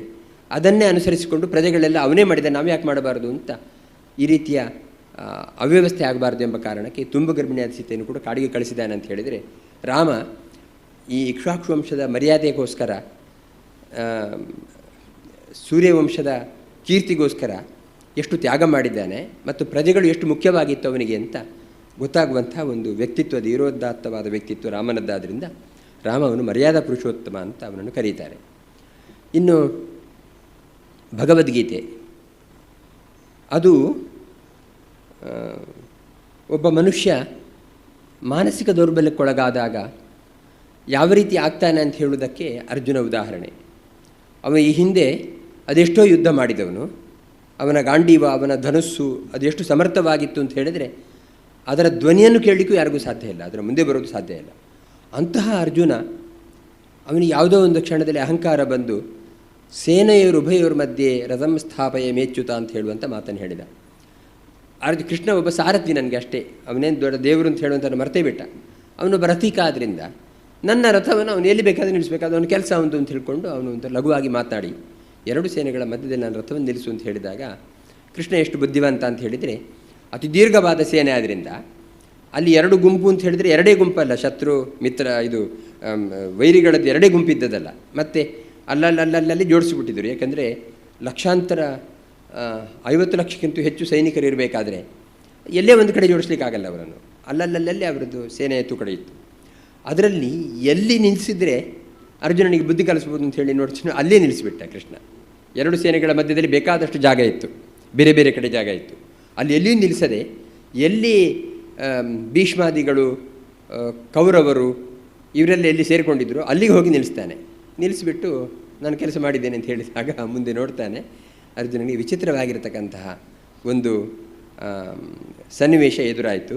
ಅದನ್ನೇ ಅನುಸರಿಸಿಕೊಂಡು ಪ್ರಜೆಗಳೆಲ್ಲ ಅವನೇ ಮಾಡಿದ, ನಾವು ಯಾಕೆ ಮಾಡಬಾರ್ದು ಅಂತ ಈ ರೀತಿಯ ಅವ್ಯವಸ್ಥೆ ಆಗಬಾರ್ದು ಎಂಬ ಕಾರಣಕ್ಕೆ ತುಂಬ ಗರ್ಭಿಣಿಯಾದ ಸೀತೆಯನ್ನು ಕೂಡ ಕಾಡಿಗೆ ಕಳಿಸಿದ್ದಾನೆ ಅಂತ ಹೇಳಿದರೆ, ರಾಮ ಈ ಇಕ್ಷ್ವಾಕು ವಂಶದ ಮರ್ಯಾದೆಗೋಸ್ಕರ, ಸೂರ್ಯವಂಶದ ಕೀರ್ತಿಗೋಸ್ಕರ ಎಷ್ಟು ತ್ಯಾಗ ಮಾಡಿದ್ದಾನೆ ಮತ್ತು ಪ್ರಜೆಗಳು ಎಷ್ಟು ಮುಖ್ಯವಾಗಿತ್ತು ಅವನಿಗೆ ಅಂತ ಗೊತ್ತಾಗುವಂಥ ಒಂದು ವ್ಯಕ್ತಿತ್ವ, ಧೀರೋದಾತ್ತವಾದ ವ್ಯಕ್ತಿತ್ವ ರಾಮನದ್ದಾದ್ದರಿಂದ ರಾಮವನ್ನು ಮರ್ಯಾದಾ ಪುರುಷೋತ್ತಮ ಅಂತ ಅವನನ್ನು ಕರೀತಾರೆ. ಇನ್ನು ಭಗವದ್ಗೀತೆ, ಅದು ಒಬ್ಬ ಮನುಷ್ಯ ಮಾನಸಿಕ ದೌರ್ಬಲ್ಯಕ್ಕೊಳಗಾದಾಗ ಯಾವ ರೀತಿ ಆಗ್ತಾನೆ ಅಂತ ಹೇಳುವುದಕ್ಕೆ ಅರ್ಜುನ ಉದಾಹರಣೆ. ಅವನು ಈ ಹಿಂದೆ ಅದೆಷ್ಟೋ ಯುದ್ಧ ಮಾಡಿದವನು, ಅವನ ಗಾಂಡೀವ, ಅವನ ಧನುಸ್ಸು ಅದೆಷ್ಟು ಸಮರ್ಥವಾಗಿತ್ತು ಅಂತ ಹೇಳಿದರೆ ಅದರ ಧ್ವನಿಯನ್ನು ಕೇಳಲಿಕ್ಕೂ ಯಾರಿಗೂ ಸಾಧ್ಯ ಇಲ್ಲ, ಅದರ ಮುಂದೆ ಬರೋದು ಸಾಧ್ಯ ಇಲ್ಲ. ಅಂತಹ ಅರ್ಜುನ ಅವನಿಗೆ ಯಾವುದೋ ಒಂದು ಕ್ಷಣದಲ್ಲಿ ಅಹಂಕಾರ ಬಂದು ಸೇನೆಯವರುಭಯವರ ಮಧ್ಯೆ ರಥಂ ಸ್ಥಾಪಯ ಮೇಚ್ಯುತ ಅಂತ ಹೇಳುವಂಥ ಮಾತನ್ನು ಹೇಳಿದ. ಕೃಷ್ಣ ಒಬ್ಬ ಸಾರಥಿ ನನಗೆ ಅಷ್ಟೇ, ಅವನೇನು ದೊಡ್ಡ ದೇವರು ಅಂತ ಹೇಳುವಂಥ ಮರ್ತೇ ಬಿಟ್ಟ. ಅವನೊಬ್ಬ ರಥಿಕ ಆದ್ದರಿಂದ ನನ್ನ ರಥವನ್ನು ಅವನು ಎಲ್ಲಿ ಬೇಕಾದರೆ ನಿಲ್ಲಿಸಬೇಕಾದ ಅವನ ಕೆಲಸ ಒಂದು ಅಂತ ಹೇಳ್ಕೊಂಡು ಅವನು ಒಂದು ಲಘುವಾಗಿ ಮಾತಾಡಿ 2 ಸೇನೆಗಳ ಮಧ್ಯದಲ್ಲಿ ನಾನು ರಥವನ್ನು ನಿಲ್ಲಿಸು ಅಂತ ಹೇಳಿದಾಗ ಕೃಷ್ಣ ಎಷ್ಟು ಬುದ್ಧಿವಂತ ಅಂತ ಹೇಳಿದರೆ, ಅತಿ ದೀರ್ಘವಾದ ಸೇನೆ ಆದ್ದರಿಂದ ಅಲ್ಲಿ 2 ಗುಂಪು ಅಂತ ಹೇಳಿದರೆ 2 ಗುಂಪಲ್ಲ, ಶತ್ರು ಮಿತ್ರ ಇದು ವೈರಿಗಳದ್ದು 2 ಗುಂಪಿದ್ದದಲ್ಲ, ಮತ್ತು ಅಲ್ಲಲ್ಲಿ ಜೋಡಿಸಿಬಿಟ್ಟಿದ್ರು. ಯಾಕಂದರೆ ಲಕ್ಷಾಂತರ 50 ಲಕ್ಷಕ್ಕಿಂತ ಹೆಚ್ಚು ಸೈನಿಕರು ಇರಬೇಕಾದ್ರೆ ಎಲ್ಲೇ ಒಂದು ಕಡೆ ಜೋಡಿಸ್ಲಿಕ್ಕಾಗಲ್ಲ ಅವರನ್ನು. ಅಲ್ಲಲ್ಲಲ್ಲಿ ಅವರದ್ದು ಸೇನೆ ತೂಕಡೆ ಇತ್ತು. ಅದರಲ್ಲಿ ಎಲ್ಲಿ ನಿಲ್ಲಿಸಿದರೆ ಅರ್ಜುನನಿಗೆ ಬುದ್ಧಿ ಕಲಿಸ್ಬೋದು ಅಂತ ಹೇಳಿ ನೋಡ್ತೀನಿ, ಅಲ್ಲೇ ನಿಲ್ಲಿಸಿಬಿಟ್ಟ ಕೃಷ್ಣ. 2 ಸೇನೆಗಳ ಮಧ್ಯದಲ್ಲಿ ಬೇಕಾದಷ್ಟು ಜಾಗ ಇತ್ತು, ಬೇರೆ ಬೇರೆ ಕಡೆ ಜಾಗ ಇತ್ತು. ಅಲ್ಲಿ ಎಲ್ಲಿಯೂ ನಿಲ್ಲಿಸದೆ ಎಲ್ಲಿ ಭೀಷ್ಮಾದಿಗಳು, ಕೌರವರು ಇವರೆಲ್ಲ ಎಲ್ಲಿ ಸೇರಿಕೊಂಡಿದ್ರು ಅಲ್ಲಿಗೆ ಹೋಗಿ ನಿಲ್ಲಿಸ್ತಾನೆ. ನಿಲ್ಲಿಸಿಬಿಟ್ಟು ನಾನು ಕೆಲಸ ಮಾಡಿದ್ದೇನೆ ಅಂತ ಹೇಳಿದಾಗ ಮುಂದೆ ನೋಡ್ತಾನೆ ಅರ್ಜುನನಿಗೆ ವಿಚಿತ್ರವಾಗಿರತಕ್ಕಂತಹ ಒಂದು ಸನ್ನಿವೇಶ ಎದುರಾಯಿತು.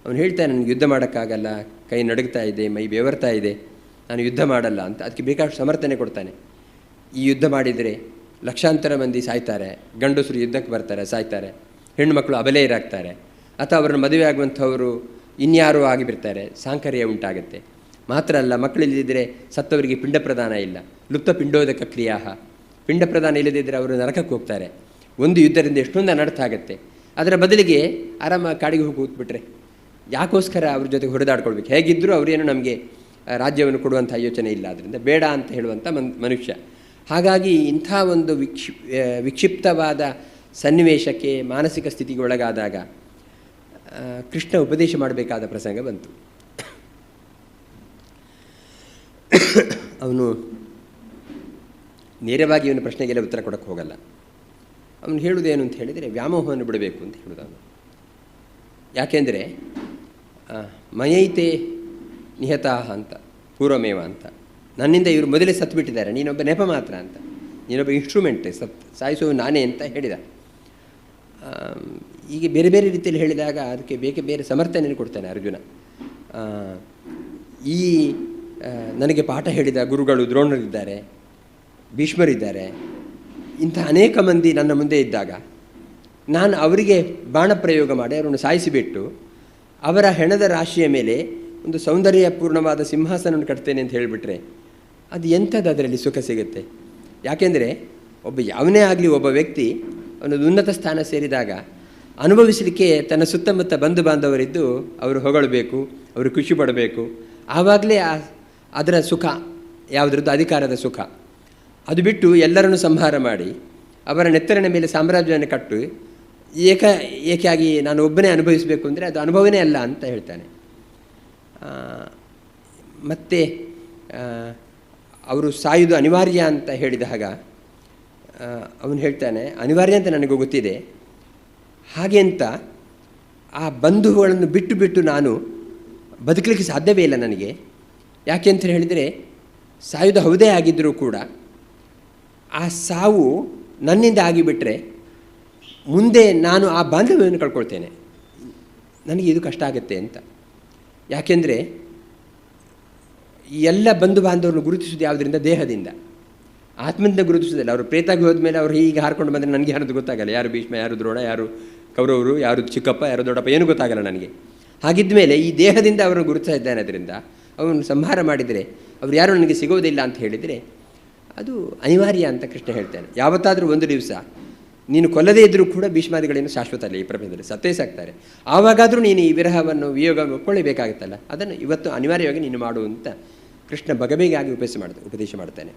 ಅವನು ಹೇಳ್ತಾನೆ, ನನಗೆ ಯುದ್ಧ ಮಾಡೋಕ್ಕಾಗಲ್ಲ, ಕೈ ನಡುಗ್ತಾ ಇದೆ, ಮೈ ಬೆವರ್ತಾ ಇದೆ, ನಾನು ಯುದ್ಧ ಮಾಡಲ್ಲ ಅಂತ. ಅದಕ್ಕೆ ಬೇಕಾದಷ್ಟು ಸಮರ್ಥನೆ ಕೊಡ್ತಾನೆ. ಈ ಯುದ್ಧ ಮಾಡಿದರೆ ಲಕ್ಷಾಂತರ ಮಂದಿ ಸಾಯ್ತಾರೆ, ಗಂಡಸರು ಯುದ್ಧಕ್ಕೆ ಬರ್ತಾರೆ ಸಾಯ್ತಾರೆ, ಹೆಣ್ಣುಮಕ್ಕಳು ಅಬಲೆಯರಾಗ್ತಾರೆ, ಅಥವಾ ಅವರನ್ನು ಮದುವೆ ಆಗುವಂಥವರು ಇನ್ಯಾರೂ ಆಗಿಬಿಡ್ತಾರೆ, ಸಾಂಕರ್ಯ ಉಂಟಾಗುತ್ತೆ. ಮಾತ್ರ ಅಲ್ಲ, ಮಕ್ಕಳಿಲ್ಲದಿದ್ದರೆ ಸತ್ತವರಿಗೆ ಪಿಂಡ ಪ್ರದಾನ ಇಲ್ಲ, ಲುಪ್ತ ಪಿಂಡೋದಕ ಕ್ರಿಯಾ, ಪಿಂಡ ಪ್ರದಾನ ಇಲ್ಲದಿದ್ದರೆ ಅವರು ನರಕಕ್ಕೆ ಹೋಗ್ತಾರೆ. ಒಂದು ಯುದ್ಧದಿಂದ ಎಷ್ಟೊಂದು ಅನರ್ಥ ಆಗುತ್ತೆ. ಅದರ ಬದಲಿಗೆ ಆರಾಮ ಕಾಡಿಗೆ ಹೋಗಿ ಕೂತ್ಬಿಟ್ರೆ ಯಾಕೋಸ್ಕರ ಅವ್ರ ಜೊತೆಗೆ ಹೊಡೆದಾಡ್ಕೊಳ್ಬೇಕು? ಹೇಗಿದ್ದರೂ ಅವರೇನು ನಮಗೆ ರಾಜ್ಯವನ್ನು ಕೊಡುವಂಥ ಯೋಚನೆ ಇಲ್ಲ, ಆದ್ದರಿಂದ ಬೇಡ ಅಂತ ಹೇಳುವಂಥ ಮನುಷ್ಯ. ಹಾಗಾಗಿ ಇಂಥ ಒಂದು ವಿಕ್ಷಿಪ್ತವಾದ ಸನ್ನಿವೇಶಕ್ಕೆ, ಮಾನಸಿಕ ಸ್ಥಿತಿಗೆ ಒಳಗಾದಾಗ ಕೃಷ್ಣ ಉಪದೇಶ ಮಾಡಬೇಕಾದ ಪ್ರಸಂಗ ಬಂತು. ಅವನು ನೇರವಾಗಿ ಇವನ ಪ್ರಶ್ನೆಗೆಲ್ಲ ಉತ್ತರ ಕೊಡೋಕ್ಕೆ ಹೋಗಲ್ಲ. ಅವನು ಹೇಳುವುದೇನು ಅಂತ ಹೇಳಿದರೆ ವ್ಯಾಮೋಹವನ್ನು ಬಿಡಬೇಕು ಅಂತ ಹೇಳುವುದು ಅವನು. ಯಾಕೆಂದರೆ ಮಯೈತೆ ನಿಹತಾಹ ಅಂತ ಪೂರ್ವಮೇವ ಅಂತ, ನನ್ನಿಂದ ಇವರು ಮೊದಲೇ ಸತ್ತುಬಿಟ್ಟಿದ್ದಾರೆ, ನೀನೊಬ್ಬ ನೆಪ ಮಾತ್ರ ಅಂತ, ನೀನೊಬ್ಬ ಇನ್ಸ್ಟ್ರೂಮೆಂಟ್, ಸಾಯಿಸುವ ನಾನೇ ಅಂತ ಹೇಳಿದ. ಹೀಗೆ ಬೇರೆ ಬೇರೆ ರೀತಿಯಲ್ಲಿ ಹೇಳಿದಾಗ ಅದಕ್ಕೆ ಬೇರೆ ಸಮರ್ಥನೆ ಕೊಡ್ತಾನೆ ಅರ್ಜುನ. ಈ ನನಗೆ ಪಾಠ ಹೇಳಿದ ಗುರುಗಳು ದ್ರೋಣರಿದ್ದಾರೆ, ಭೀಷ್ಮರಿದ್ದಾರೆ, ಇಂಥ ಅನೇಕ ಮಂದಿ ನನ್ನ ಮುಂದೆ ಇದ್ದಾಗ ನಾನು ಅವರಿಗೆ ಬಾಣ ಪ್ರಯೋಗ ಮಾಡಿ ಅವರನ್ನು ಸಾಯಿಸಿಬಿಟ್ಟು ಅವರ ಹೆಣದ ರಾಶಿಯ ಮೇಲೆ ಒಂದು ಸೌಂದರ್ಯಪೂರ್ಣವಾದ ಸಿಂಹಾಸನವನ್ನು ಕಟ್ತೇನೆ ಅಂತ ಹೇಳಿಬಿಟ್ರೆ ಅದು ಎಂಥದ್ದು ಅದರಲ್ಲಿ ಸುಖ ಸಿಗುತ್ತೆ? ಯಾಕೆಂದರೆ ಯಾವನೇ ಆಗಲಿ ಒಬ್ಬ ವ್ಯಕ್ತಿ ಅವನೊಂದು ಉನ್ನತ ಸ್ಥಾನ ಸೇರಿದಾಗ ಅನುಭವಿಸಲಿಕ್ಕೆ ತನ್ನ ಸುತ್ತಮುತ್ತ ಬಂಧು ಬಾಂಧವರಿದ್ದು ಅವರು ಹೊಗಳಬೇಕು, ಅವರು ಖುಷಿ ಪಡಬೇಕು. ಆವಾಗಲೇ ಅದರ ಸುಖ ಯಾವುದ್ರದ್ದು ಅಧಿಕಾರದ ಸುಖ. ಅದು ಬಿಟ್ಟು ಎಲ್ಲರನ್ನು ಸಂಹಾರ ಮಾಡಿ ಅವರ ನೆತ್ತರಿನ ಮೇಲೆ ಸಾಮ್ರಾಜ್ಯವನ್ನು ಕಟ್ಟು ಏಕಾಗಿ ನಾನು ಒಬ್ಬನೇ ಅನುಭವಿಸಬೇಕು ಅಂದರೆ ಅದು ಅನುಭವನೇ ಅಲ್ಲ ಅಂತ ಹೇಳ್ತಾನೆ. ಮತ್ತು ಅವರು ಸಾಯುವುದು ಅನಿವಾರ್ಯ ಅಂತ ಹೇಳಿದಾಗ ಅವನು ಹೇಳ್ತಾನೆ, ಅನಿವಾರ್ಯ ಅಂತ ನನಗೆ ಗೊತ್ತಿದೆ, ಹಾಗೆ ಅಂತ ಆ ಬಂಧುಗಳನ್ನು ಬಿಟ್ಟು ನಾನು ಬದುಕಲಿಕ್ಕೆ ಸಾಧ್ಯವೇ ಇಲ್ಲ ನನಗೆ. ಯಾಕೆ ಅಂತ ಹೇಳಿದರೆ ಸಾಯುವುದು ಹೌದೇ ಆಗಿದ್ದರೂ ಕೂಡ ಆ ಸಾವು ನನ್ನಿಂದ ಆಗಿಬಿಟ್ರೆ ಮುಂದೆ ನಾನು ಆ ಬಾಂಧವ್ಯವನ್ನು ಕಳ್ಕೊಳ್ತೇನೆ, ನನಗೆ ಇದು ಕಷ್ಟ ಆಗುತ್ತೆ ಅಂತ. ಯಾಕೆಂದರೆ ಎಲ್ಲ ಬಂಧು ಬಾಂಧವರನ್ನು ಗುರುತಿಸೋದು ಯಾವುದರಿಂದ? ದೇಹದಿಂದ, ಆತ್ಮದಿಂದ ಗುರುತಿಸೋದಿಲ್ಲ. ಅವರು ಪ್ರೇತಾಗಿ ಹೋದ್ಮೇಲೆ ಅವರು ಹೀಗೆ ಹಾರ್ಕೊಂಡು ಬಂದರೆ ನನಗೆ ಯಾರದು ಗೊತ್ತಾಗಲ್ಲ, ಯಾರು ಭೀಷ್ಮ, ಯಾರು ದ್ರೋಣ, ಯಾರು ಕೌರವರು, ಯಾರು ಚಿಕ್ಕಪ್ಪ, ಯಾರು ದೊಡ್ಡಪ್ಪ, ಏನೂ ಗೊತ್ತಾಗಲ್ಲ ನನಗೆ. ಹಾಗಿದ್ದ ಮೇಲೆ ಈ ದೇಹದಿಂದ ಅವರನ್ನು ಗುರುತಿಸ್ತಾ ಇದ್ದಾನೆ. ಅದರಿಂದ ಅವನು ಸಂಹಾರ ಮಾಡಿದರೆ ಅವರು ಯಾರು ನನಗೆ ಸಿಗೋದಿಲ್ಲ ಅಂತ ಹೇಳಿದರೆ ಅದು ಅನಿವಾರ್ಯ ಅಂತ ಕೃಷ್ಣ ಹೇಳ್ತಾನೆ. ಯಾವತ್ತಾದರೂ ಒಂದು ದಿವಸ ನೀನು ಕೊಲ್ಲದೇ ಇದ್ದರೂ ಕೂಡ ಭೀಷ್ಮಾದಿಗಳೇನು ಶಾಶ್ವತ ಅಲ್ಲ ಈ ಪ್ರಪಂಚದಲ್ಲಿ, ಸತ್ತೇ ಸಾಕ್ತಾರೆ. ಆವಾಗಾದರೂ ನೀನು ಈ ವಿರಹವನ್ನು ವಿಯೋಗ ಒಪ್ಕೊಳ್ಳೇಬೇಕಾಗುತ್ತಲ್ಲ, ಅದನ್ನು ಇವತ್ತು ಅನಿವಾರ್ಯವಾಗಿ ನೀನು ಮಾಡುವಂತ ಕೃಷ್ಣ ಬಗೆಬಗೆಯಾಗಿ ಉಪದೇಶ ಮಾಡ್ತಾನೆ.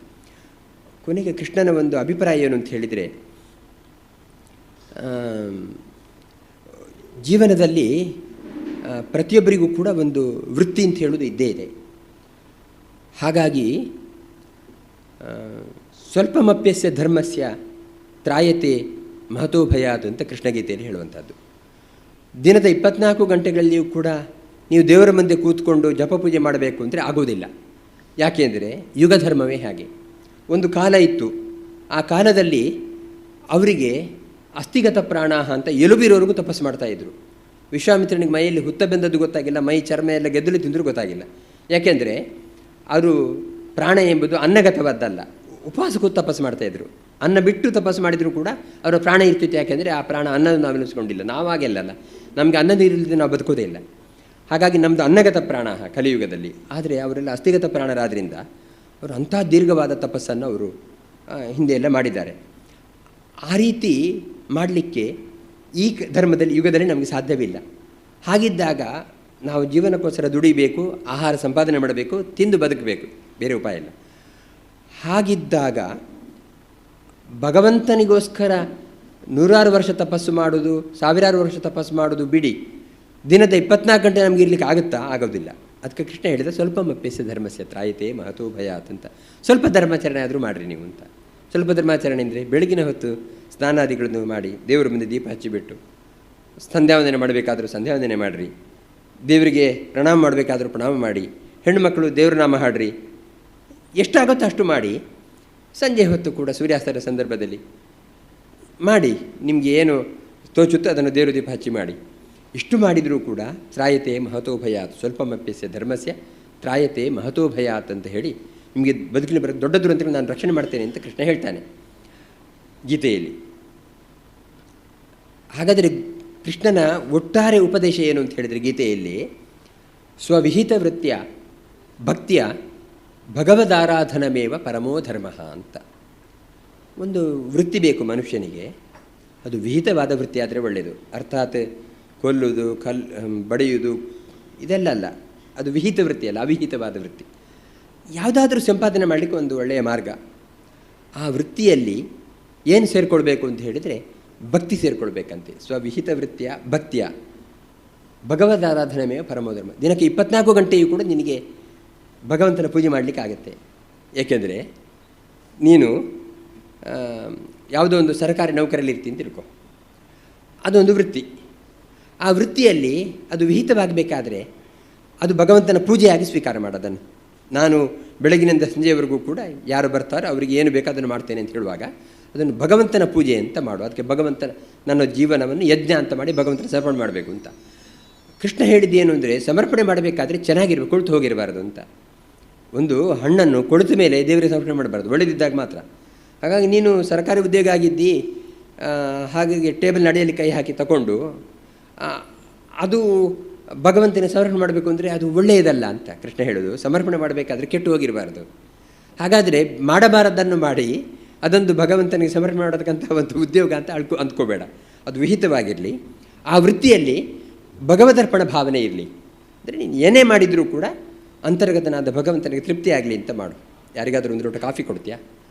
ಕೊನೆಗೆ ಕೃಷ್ಣನ ಒಂದು ಅಭಿಪ್ರಾಯ ಏನು ಅಂತ ಹೇಳಿದರೆ, ಜೀವನದಲ್ಲಿ ಪ್ರತಿಯೊಬ್ಬರಿಗೂ ಕೂಡ ಒಂದು ವೃತ್ತಿ ಅಂತ ಹೇಳೋದು ಇದ್ದೇ ಇದೆ. ಹಾಗಾಗಿ ಸ್ವಲ್ಪಮಪ್ಯಸ್ಯ ಧರ್ಮಸ್ಯ ತ್ರಾಯತೆ ಮಹತೋ ಭಯಾತ್ ಅಂತ ಕೃಷ್ಣಗೀತೆಯಲ್ಲಿ ಹೇಳುವಂಥದ್ದು. ದಿನದ 24 ಗಂಟೆಗಳಲ್ಲಿಯೂ ಕೂಡ ನೀವು ದೇವರ ಮುಂದೆ ಕೂತ್ಕೊಂಡು ಜಪ ಪೂಜೆ ಮಾಡಬೇಕು ಅಂದರೆ ಆಗೋದಿಲ್ಲ. ಯಾಕೆಂದರೆ ಯುಗ ಧರ್ಮವೇ ಹಾಗೆ. ಒಂದು ಕಾಲ ಇತ್ತು, ಆ ಕಾಲದಲ್ಲಿ ಅವರಿಗೆ ಅಸ್ಥಿಗತ ಪ್ರಾಣಾಹ ಅಂತ ಎಲುಬಿರೋರಿಗೂ ತಪಸ್ಸು ಮಾಡ್ತಾಯಿದ್ರು. ವಿಶ್ವಾಮಿತ್ರನಿಗೆ ಮೈಯಲ್ಲಿ ಹುತ್ತ ಬೆಂದದ್ದು ಗೊತ್ತಾಗಿಲ್ಲ, ಮೈ ಚರ್ಮ ಎಲ್ಲ ಗೆದ್ದಲು ತಿಂದರೂ ಗೊತ್ತಾಗಿಲ್ಲ. ಯಾಕೆಂದರೆ ಅವರು ಪ್ರಾಣ ಎಂಬುದು ಅನ್ನಗತವಾದ್ದಲ್ಲ, ಉಪವಾಸಕ್ಕೂ ತಪಸ್ಸು ಮಾಡ್ತಾಯಿದ್ರು. ಅನ್ನ ಬಿಟ್ಟು ತಪಸ್ಸು ಮಾಡಿದರೂ ಕೂಡ ಅವರ ಪ್ರಾಣ ಇರ್ತಿತ್ತು. ಯಾಕೆಂದರೆ ಆ ಪ್ರಾಣ ಅನ್ನದ ನಾವು ನೆನೆಸ್ಕೊಂಡಿಲ್ಲ, ನಾವಾಗೆಲ್ಲಲ್ಲ, ನಮಗೆ ಅನ್ನ ನೀರಿಲ್ಲದೆ ನಾವು ಬದುಕೋದೇ ಇಲ್ಲ. ಹಾಗಾಗಿ ನಮ್ಮದು ಅನ್ನಗತ ಪ್ರಾಣ ಕಲಿಯುಗದಲ್ಲಿ. ಆದರೆ ಅವರೆಲ್ಲ ಅಸ್ಥಿಗತ ಪ್ರಾಣರಾದ್ದರಿಂದ ಅವರು ಅಂಥ ದೀರ್ಘವಾದ ತಪಸ್ಸನ್ನು ಅವರು ಹಿಂದೆ ಎಲ್ಲ ಮಾಡಿದ್ದಾರೆ. ಆ ರೀತಿ ಮಾಡಲಿಕ್ಕೆ ಈ ಧರ್ಮದಲ್ಲಿ ಯುಗದಲ್ಲಿ ನಮಗೆ ಸಾಧ್ಯವಿಲ್ಲ. ಹಾಗಿದ್ದಾಗ ನಾವು ಜೀವನಕ್ಕೋಸ್ಕರ ದುಡಿಬೇಕು, ಆಹಾರ ಸಂಪಾದನೆ ಮಾಡಬೇಕು, ತಿಂದು ಬದುಕಬೇಕು, ಬೇರೆ ಉಪಾಯ ಇಲ್ಲ. ಹಾಗಿದ್ದಾಗ ಭಗವಂತನಿಗೋಸ್ಕರ 100 ವರ್ಷ ತಪಸ್ಸು ಮಾಡೋದು, 1000 ವರ್ಷ ತಪಸ್ಸು ಮಾಡೋದು ಬಿಡಿ, ದಿನದ 24 ಗಂಟೆ ನಮಗೆ ಇರಲಿಕ್ಕೆ ಆಗುತ್ತಾ? ಆಗೋದಿಲ್ಲ. ಅದಕ್ಕೆ ಕೃಷ್ಣ ಹೇಳಿದ ಸ್ವಲ್ಪಮಪ್ಯಸ್ಯ ಧರ್ಮಸ್ಯ ತ್ರಾಯತೆ ಮಹತೋ ಭಯಾತ್ ಅಂತ. ಸ್ವಲ್ಪ ಧರ್ಮಾಚರಣೆ ಆದರೂ ಮಾಡಿರಿ ನೀವು ಅಂತ. ಸ್ವಲ್ಪ ಧರ್ಮಾಚರಣೆ ಅಂದರೆ ಬೆಳಗಿನ ಹೊತ್ತು ಸ್ನಾನಾದಿಗಳನ್ನು ಮಾಡಿ ದೇವರ ಮುಂದೆ ದೀಪ ಹಚ್ಚಿಬಿಟ್ಟು ಸಂಧ್ಯಾವಂದನೆ ಮಾಡಬೇಕಾದ್ರೂ ಸಂಧ್ಯಾವಂದನೆ ಮಾಡಿರಿ, ದೇವರಿಗೆ ಪ್ರಣಾಮ ಮಾಡಬೇಕಾದ್ರೂ ಪ್ರಣಾಮ ಮಾಡಿ, ಹೆಣ್ಣುಮಕ್ಕಳು ದೇವ್ರ ನಾಮ ಹಾಡ್ರಿ, ಎಷ್ಟಾಗುತ್ತೋ ಅಷ್ಟು ಮಾಡಿ. ಸಂಜೆ ಹೊತ್ತು ಕೂಡ ಸೂರ್ಯಾಸ್ತದ ಸಂದರ್ಭದಲ್ಲಿ ಮಾಡಿ, ನಿಮಗೆ ಏನು ತೋಚುತ್ತೋ ಅದನ್ನು ದೇವರ ದೀಪ ಹಚ್ಚಿ ಮಾಡಿ. ಇಷ್ಟು ಮಾಡಿದರೂ ಕೂಡ ತ್ರಾಯತೆ ಮಹತೋ ಭಯಾತ್, ಸ್ವಲ್ಪಮಪ್ಯಸ್ಯ ಧರ್ಮಸ್ಯ ತ್ರಾಯತೆ ಮಹತೋ ಭಯಾತ್ ಅಂತ ಹೇಳಿ ನಿಮಗೆ ಬದುಕಲಿ ಬರೋದು ದೊಡ್ಡ ದುರಂತಗಳು ನಾನು ರಕ್ಷಣೆ ಮಾಡ್ತೇನೆ ಅಂತ ಕೃಷ್ಣ ಹೇಳ್ತಾನೆ ಗೀತೆಯಲ್ಲಿ. ಹಾಗಾದರೆ ಕೃಷ್ಣನ ಒಟ್ಟಾರೆ ಉಪದೇಶ ಏನು ಅಂತ ಹೇಳಿದರೆ ಗೀತೆಯಲ್ಲಿ ಸ್ವವಿಹಿತ ವೃತ್ತಿಯ ಭಕ್ತಿಯ ಭಗವದಾರಾಧನಮೇವ ಪರಮೋ ಧರ್ಮ ಅಂತ ಒಂದು ವೃತ್ತಿ ಬೇಕು ಮನುಷ್ಯನಿಗೆ. ಅದು ವಿಹಿತವಾದ ವೃತ್ತಿ ಆದರೆ ಒಳ್ಳೆಯದು. ಅರ್ಥಾತ್ ಕೊಲ್ಲುವುದು, ಬಡಿಯುವುದು ಇದೆಲ್ಲ ಅಲ್ಲ, ಅದು ವಿಹಿತ ವೃತ್ತಿ ಅಲ್ಲ, ಅವಿಹಿತವಾದ ವೃತ್ತಿ. ಯಾವುದಾದ್ರೂ ಸಂಪಾದನೆ ಮಾಡಲಿಕ್ಕೆ ಒಂದು ಒಳ್ಳೆಯ ಮಾರ್ಗ. ಆ ವೃತ್ತಿಯಲ್ಲಿ ಏನು ಸೇರಿಕೊಳ್ಬೇಕು ಅಂತ ಹೇಳಿದರೆ ಭಕ್ತಿ ಸೇರಿಕೊಳ್ಬೇಕಂತೆ. ಸ್ವವಿಹಿತ ವೃತ್ತಿಯ ಭಕ್ತಿಯ ಭಗವದಾರಾಧನೆಯೇ ಪರಮೋಧರ್ಮ. ದಿನಕ್ಕೆ 24 ಗಂಟೆಯೂ ಕೂಡ ನಿನಗೆ ಭಗವಂತನ ಪೂಜೆ ಮಾಡಲಿಕ್ಕೆ ಆಗುತ್ತೆ. ಏಕೆಂದರೆ ನೀನು ಯಾವುದೋ ಒಂದು ಸರ್ಕಾರಿ ನೌಕರಲ್ಲಿ ಇರ್ತೀನಿ ಅಂತ ತಿಳ್ಕೊ, ಅದೊಂದು ವೃತ್ತಿ. ಆ ವೃತ್ತಿಯಲ್ಲಿ ಅದು ವಿಹಿತವಾಗಬೇಕಾದ್ರೆ ಅದು ಭಗವಂತನ ಪೂಜೆಯಾಗಿ ಸ್ವೀಕಾರ ಮಾಡೋದನ್ನು. ನಾನು ಬೆಳಗಿನಿಂದ ಸಂಜೆಯವರೆಗೂ ಕೂಡ ಯಾರು ಬರ್ತಾರೋ ಅವರಿಗೆ ಏನು ಬೇಕೋ ಅದನ್ನು ಮಾಡ್ತೇನೆ ಅಂತ ಹೇಳುವಾಗ ಅದನ್ನು ಭಗವಂತನ ಪೂಜೆ ಅಂತ ಮಾಡು. ಅದಕ್ಕೆ ಭಗವಂತನ ನನ್ನ ಜೀವನವನ್ನು ಯಜ್ಞ ಅಂತ ಮಾಡಿ ಭಗವಂತನ ಸಮರ್ಪಣೆ ಮಾಡಬೇಕು ಅಂತ ಕೃಷ್ಣ ಹೇಳಿದ್ದೇನು ಅಂದರೆ, ಸಮರ್ಪಣೆ ಮಾಡಬೇಕಾದ್ರೆ ಚೆನ್ನಾಗಿರ್ಬೇಕು, ಕೊಳ್ತು ಹೋಗಿರಬಾರ್ದು ಅಂತ. ಒಂದು ಹಣ್ಣನ್ನು ಕೊಳೆತ ಮೇಲೆ ದೇವರಿಗೆ ಸಮರ್ಪಣೆ ಮಾಡಬಾರ್ದು, ಒಳ್ಳೆದಿದ್ದಾಗ ಮಾತ್ರ. ಹಾಗಾಗಿ ನೀನು ಸರ್ಕಾರಿ ಉದ್ಯೋಗ ಆಗಿದ್ದಿ, ಹಾಗಾಗಿ ಟೇಬಲ್ ನಡೆಯಲ್ಲಿ ಕೈ ಹಾಕಿ ತಗೊಂಡು ಅದು ಭಗವಂತನ ಸಮರ್ಪಣೆ ಮಾಡಬೇಕು ಅಂದರೆ ಅದು ಒಳ್ಳೆಯದಲ್ಲ ಅಂತ ಕೃಷ್ಣ ಹೇಳೋದು. ಸಮರ್ಪಣೆ ಮಾಡಬೇಕಾದ್ರೆ ಕೆಟ್ಟು ಹೋಗಿರಬಾರ್ದು. ಹಾಗಾದರೆ ಮಾಡಬಾರದನ್ನು ಮಾಡಿ ಅದೊಂದು ಭಗವಂತನಿಗೆ ಸಮರ್ಪಣೆ ಮಾಡೋದಕ್ಕಂಥ ಒಂದು ಉದ್ಯೋಗ ಅಂತ ಅಂದ್ಕೋಬೇಡ. ಅದು ವಿಹಿತವಾಗಿರಲಿ. ಆ ವೃತ್ತಿಯಲ್ಲಿ ಭಗವದರ್ಪಣ ಭಾವನೆ ಇರಲಿ. ಅಂದರೆ ನೀನು ಏನೇ ಮಾಡಿದರೂ ಕೂಡ ಅಂತರ್ಗತನಾದ ಭಗವಂತನಿಗೆ ತೃಪ್ತಿ ಆಗಲಿ ಅಂತ ಮಾಡು. ಯಾರಿಗಾದರೂ ಒಂದು ಲೋಟ ಕಾಫಿ ಕೊಡ್ತೀಯಾ,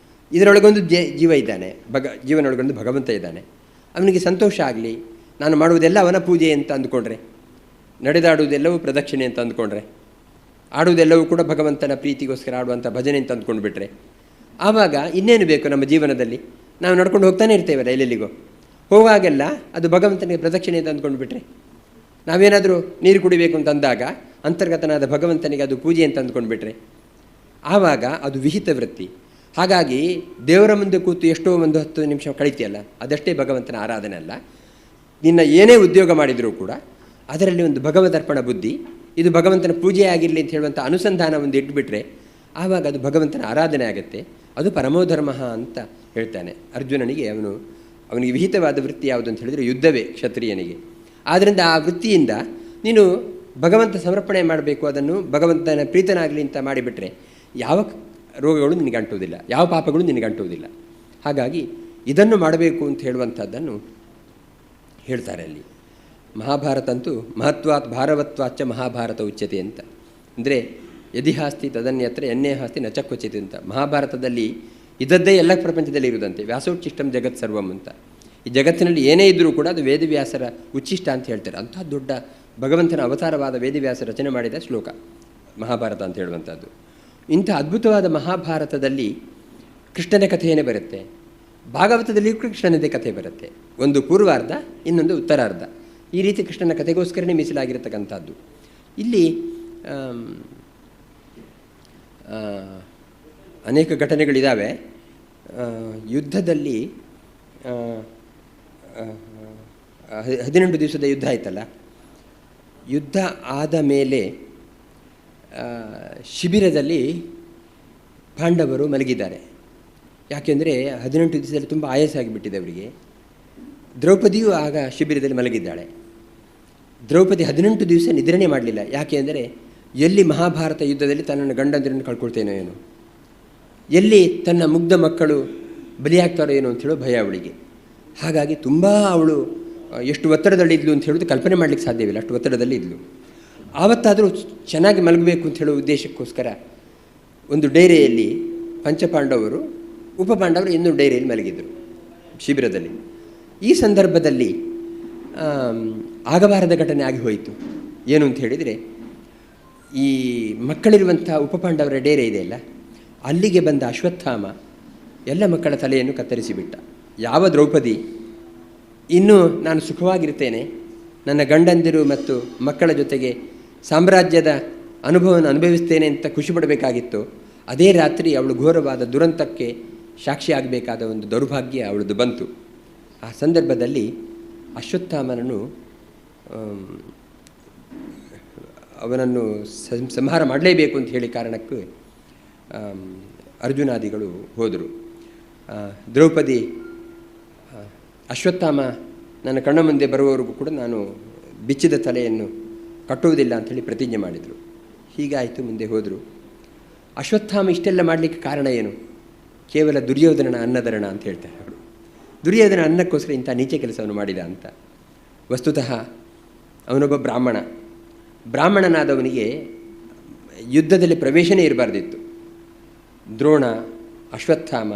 ಇದರೊಳಗೊಂದು ಜೀವ ಇದ್ದಾನೆ, ಜೀವನೊಳಗೊಂದು ಭಗವಂತ ಇದ್ದಾನೆ, ಅವನಿಗೆ ಸಂತೋಷ ಆಗಲಿ. ನಾನು ಮಾಡುವುದೆಲ್ಲ ಅವನ ಪೂಜೆ ಅಂತ ಅಂದ್ಕೊಂಡ್ರೆ, ನಡೆದಾಡುವುದೆಲ್ಲವೂ ಪ್ರದಕ್ಷಿಣೆ ಅಂತ ಅಂದ್ಕೊಂಡ್ರೆ, ಆಡುವುದೆಲ್ಲವೂ ಕೂಡ ಭಗವಂತನ ಪ್ರೀತಿಗೋಸ್ಕರ ಆಡುವಂಥ ಭಜನೆ ಅಂತ ಅಂದ್ಕೊಂಡ್ಬಿಟ್ರೆ, ಆವಾಗ ಇನ್ನೇನು ಬೇಕು ನಮ್ಮ ಜೀವನದಲ್ಲಿ? ನಾವು ನಡ್ಕೊಂಡು ಹೋಗ್ತಾನೆ ಇರ್ತೇವಲ್ಲ ಎಲ್ಲೆಲ್ಲಿಗೋ, ಹೋಗುವಾಗೆಲ್ಲ ಅದು ಭಗವಂತನಿಗೆ ಪ್ರದಕ್ಷಿಣೆ ಅಂತ ಅಂದ್ಕೊಂಡ್ಬಿಟ್ರೆ, ನಾವೇನಾದರೂ ನೀರು ಕುಡಿಬೇಕು ಅಂತ ಅಂದಾಗ ಅಂತರ್ಗತನಾದ ಭಗವಂತನಿಗೆ ಅದು ಪೂಜೆ ಅಂತ ಅಂದ್ಕೊಂಡ್ಬಿಟ್ರೆ, ಆವಾಗ ಅದು ವಿಹಿತ ವೃತ್ತಿ. ಹಾಗಾಗಿ ದೇವರ ಮುಂದೆ ಕೂತು ಎಷ್ಟೋ ಒಂದು 10 ನಿಮಿಷ ಕಳಿತೀಯಲ್ಲ, ಅದಷ್ಟೇ ಭಗವಂತನ ಆರಾಧನೆ ಅಲ್ಲ. ನಿನ್ನ ಏನೇ ಉದ್ಯೋಗ ಮಾಡಿದರೂ ಕೂಡ ಅದರಲ್ಲಿ ಒಂದು ಭಗವದರ್ಪಣ ಬುದ್ಧಿ, ಇದು ಭಗವಂತನ ಪೂಜೆ ಆಗಿರಲಿ ಅಂತ ಹೇಳುವಂಥ ಅನುಸಂಧಾನ ಒಂದು ಇಟ್ಬಿಟ್ರೆ ಆವಾಗ ಅದು ಭಗವಂತನ ಆರಾಧನೆ ಆಗುತ್ತೆ. ಅದು ಪರಮೋಧರ್ಮ ಅಂತ ಹೇಳ್ತಾನೆ ಅರ್ಜುನನಿಗೆ. ಅವನಿಗೆ ವಿಹಿತವಾದ ವೃತ್ತಿ ಯಾವುದು ಅಂತ ಹೇಳಿದರೆ ಯುದ್ಧವೇ ಕ್ಷತ್ರಿಯನಿಗೆ. ಆದ್ದರಿಂದ ಆ ವೃತ್ತಿಯಿಂದ ನೀನು ಭಗವಂತ ಸಮರ್ಪಣೆ ಮಾಡಬೇಕು, ಅದನ್ನು ಭಗವಂತನ ಪ್ರೀತನಾಗಲಿ ಅಂತ ಮಾಡಿಬಿಟ್ರೆ ಯಾವ ರೋಗಗಳು ನಿನಗೆ ಅಂಟುವುದಿಲ್ಲ, ಯಾವ ಪಾಪಗಳು ನಿನಗೆ ಅಂಟುವುದಿಲ್ಲ. ಹಾಗಾಗಿ ಇದನ್ನು ಮಾಡಬೇಕು ಅಂತ ಹೇಳುವಂಥದ್ದನ್ನು ಹೇಳ್ತಾರೆ ಅಲ್ಲಿ. ಮಹಾಭಾರತ ಅಂತೂ ಮಹತ್ವಾತ್ ಭಾರವತ್ವಾಚ್ಚ ಮಹಾಭಾರತ ಉಚ್ಯತೆ ಅಂತ. ಅಂದರೆ ಯದಿಹಾಸ್ತಿ ತದನ್ಯತ್ರ ಎನ್ನೇ ಹಾಸ್ತಿ ನಚಕ್ವಚಿತ್ ಅಂತ. ಮಹಾಭಾರತದಲ್ಲಿ ಇದದ್ದೇ ಎಲ್ಲ ಪ್ರಪಂಚದಲ್ಲಿ ಇರುವುದಂತೆ. ವ್ಯಾಸೋಚ್ಚಿಷ್ಟಂ ಜಗತ್ ಸರ್ವಂ ಅಂತ. ಈ ಜಗತ್ತಿನಲ್ಲಿ ಏನೇ ಇದ್ದರೂ ಕೂಡ ಅದು ವೇದವ್ಯಾಸರ ಉಚ್ಚಿಷ್ಟ ಅಂತ ಹೇಳ್ತಾರೆ. ಅಂತಹ ದೊಡ್ಡ ಭಗವಂತನ ಅವತಾರವಾದ ವೇದವ್ಯಾಸ ರಚನೆ ಮಾಡಿದ ಶ್ಲೋಕ ಮಹಾಭಾರತ ಅಂತ ಹೇಳುವಂಥದ್ದು. ಇಂಥ ಅದ್ಭುತವಾದ ಮಹಾಭಾರತದಲ್ಲಿ ಕೃಷ್ಣನ ಕಥೆಯೇ ಬರುತ್ತೆ. ಭಾಗವತದಲ್ಲಿ ಕೃಷ್ಣನದೇ ಕಥೆ ಬರುತ್ತೆ. ಒಂದು ಪೂರ್ವಾರ್ಧ, ಇನ್ನೊಂದು ಉತ್ತರಾರ್ಧ. ಈ ರೀತಿ ಕೃಷ್ಣನ ಕಥೆಗೋಸ್ಕರನೇ ಮೀಸಲಾಗಿರತಕ್ಕಂಥದ್ದು. ಇಲ್ಲಿ ಅನೇಕ ಘಟನೆಗಳಿದ್ದಾವೆ. ಯುದ್ಧದಲ್ಲಿ 18 ದಿವಸದ ಯುದ್ಧ ಆಯ್ತಲ್ಲ, ಯುದ್ಧ ಆದ ಮೇಲೆ ಶಿಬಿರದಲ್ಲಿ ಪಾಂಡವರು ಮಲಗಿದ್ದಾರೆ. ಯಾಕೆಂದರೆ 18 ದಿವಸದಲ್ಲಿ ತುಂಬ ಆಯಾಸ ಆಗಿಬಿಟ್ಟಿದೆ ಅವರಿಗೆ. ದ್ರೌಪದಿಯೂ ಆಗ ಶಿಬಿರದಲ್ಲಿ ಮಲಗಿದ್ದಾಳೆ. ದ್ರೌಪದಿ 18 ದಿವಸ ನಿದ್ರಣೆ ಮಾಡಲಿಲ್ಲ. ಯಾಕೆ ಅಂದರೆ ಎಲ್ಲಿ ಮಹಾಭಾರತ ಯುದ್ಧದಲ್ಲಿ ತನ್ನನ್ನು ಗಂಡಂದಿರನ್ನು ಕಳ್ಕೊಳ್ತೇನೋ ಏನೋ, ಎಲ್ಲಿ ತನ್ನ ಮುಗ್ಧ ಮಕ್ಕಳು ಬಲಿಯಾಗ್ತಾರೋ ಏನೋ ಅಂತ ಹೇಳೋ ಭಯ ಅವಳಿಗೆ. ಹಾಗಾಗಿ ತುಂಬ ಅವಳು ಎಷ್ಟು ಒತ್ತಡದಲ್ಲಿದ್ಲು ಅಂತ ಹೇಳೋದು ಕಲ್ಪನೆ ಮಾಡಲಿಕ್ಕೆ ಸಾಧ್ಯವಿಲ್ಲ, ಅಷ್ಟು ಒತ್ತಡದಲ್ಲಿ ಇದ್ಲು. ಆವತ್ತಾದರೂ ಚೆನ್ನಾಗಿ ಮಲಗಬೇಕು ಅಂತ ಹೇಳೋ ಉದ್ದೇಶಕ್ಕೋಸ್ಕರ ಒಂದು ಡೈರೆಯಲ್ಲಿ ಪಂಚಪಾಂಡವರು, ಉಪಪಾಂಡವರು ಇನ್ನೊಂದು ಡೈರೆಯಲ್ಲಿ ಮಲಗಿದ್ದರು ಶಿಬಿರದಲ್ಲಿ. ಈ ಸಂದರ್ಭದಲ್ಲಿ ಆಗಬಾರದ ಘಟನೆ ಆಗಿ ಹೋಯಿತು. ಏನು ಅಂತ ಹೇಳಿದರೆ, ಈ ಮಕ್ಕಳಿರುವಂಥ ಉಪಪಾಂಡವರ ಡೇರೆ ಇದೆಯಲ್ಲ, ಅಲ್ಲಿಗೆ ಬಂದ ಅಶ್ವತ್ಥಾಮ ಎಲ್ಲ ಮಕ್ಕಳ ತಲೆಯನ್ನು ಕತ್ತರಿಸಿಬಿಟ್ಟ. ಯಾವ ದ್ರೌಪದಿ ಇನ್ನೂ ನಾನು ಸುಖವಾಗಿರ್ತೇನೆ, ನನ್ನ ಗಂಡಂದಿರು ಮತ್ತು ಮಕ್ಕಳ ಜೊತೆಗೆ ಸಾಮ್ರಾಜ್ಯದ ಅನುಭವವನ್ನು ಅನುಭವಿಸ್ತೇನೆ ಅಂತ ಖುಷಿಪಡಬೇಕಾಗಿತ್ತು, ಅದೇ ರಾತ್ರಿ ಅವಳು ಘೋರವಾದ ದುರಂತಕ್ಕೆ ಸಾಕ್ಷಿಯಾಗಬೇಕಾದ ಒಂದು ದೌರ್ಭಾಗ್ಯ ಅವಳದು ಬಂತು. ಆ ಸಂದರ್ಭದಲ್ಲಿ ಅಶ್ವತ್ಥಾಮನನ್ನು ಅವನನ್ನು ಸಂಹಾರ ಮಾಡಲೇಬೇಕು ಅಂತ ಹೇಳಿ ಕಾರಣಕ್ಕೆ ಅರ್ಜುನಾದಿಗಳು ಹೋದರು. ದ್ರೌಪದಿ ಅಶ್ವತ್ಥಾಮ ನನ್ನ ಕಣ್ಣ ಮುಂದೆ ಬರುವವರೆಗೂ ಕೂಡ ನಾನು ಬಿಚ್ಚಿದ ತಲೆಯನ್ನು ಕಟ್ಟುವುದಿಲ್ಲ ಅಂಥೇಳಿ ಪ್ರತಿಜ್ಞೆ ಮಾಡಿದರು. ಹೀಗಾಯಿತು, ಮುಂದೆ ಹೋದರು. ಅಶ್ವತ್ಥಾಮ ಇಷ್ಟೆಲ್ಲ ಮಾಡಲಿಕ್ಕೆ ಕಾರಣ ಏನು? ಕೇವಲ ದುರ್ಯೋಧನನ ಅನ್ನದರಣ ಅಂತ ಹೇಳ್ತಾರೆ ಅವರು. ದುರ್ಯೋಧನ ಅನ್ನಕ್ಕೋಸ್ಕರ ಇಂಥ ನೀಚೆ ಕೆಲಸವನ್ನು ಮಾಡಿದ ಅಂತ. ವಸ್ತುತಃ ಅವನೊಬ್ಬ ಬ್ರಾಹ್ಮಣ. ಬ್ರಾಹ್ಮಣನಾದವನಿಗೆ ಯುದ್ಧದಲ್ಲಿ ಪ್ರವೇಶನೇ ಇರಬಾರ್ದಿತ್ತು. ದ್ರೋಣ, ಅಶ್ವತ್ಥಾಮ,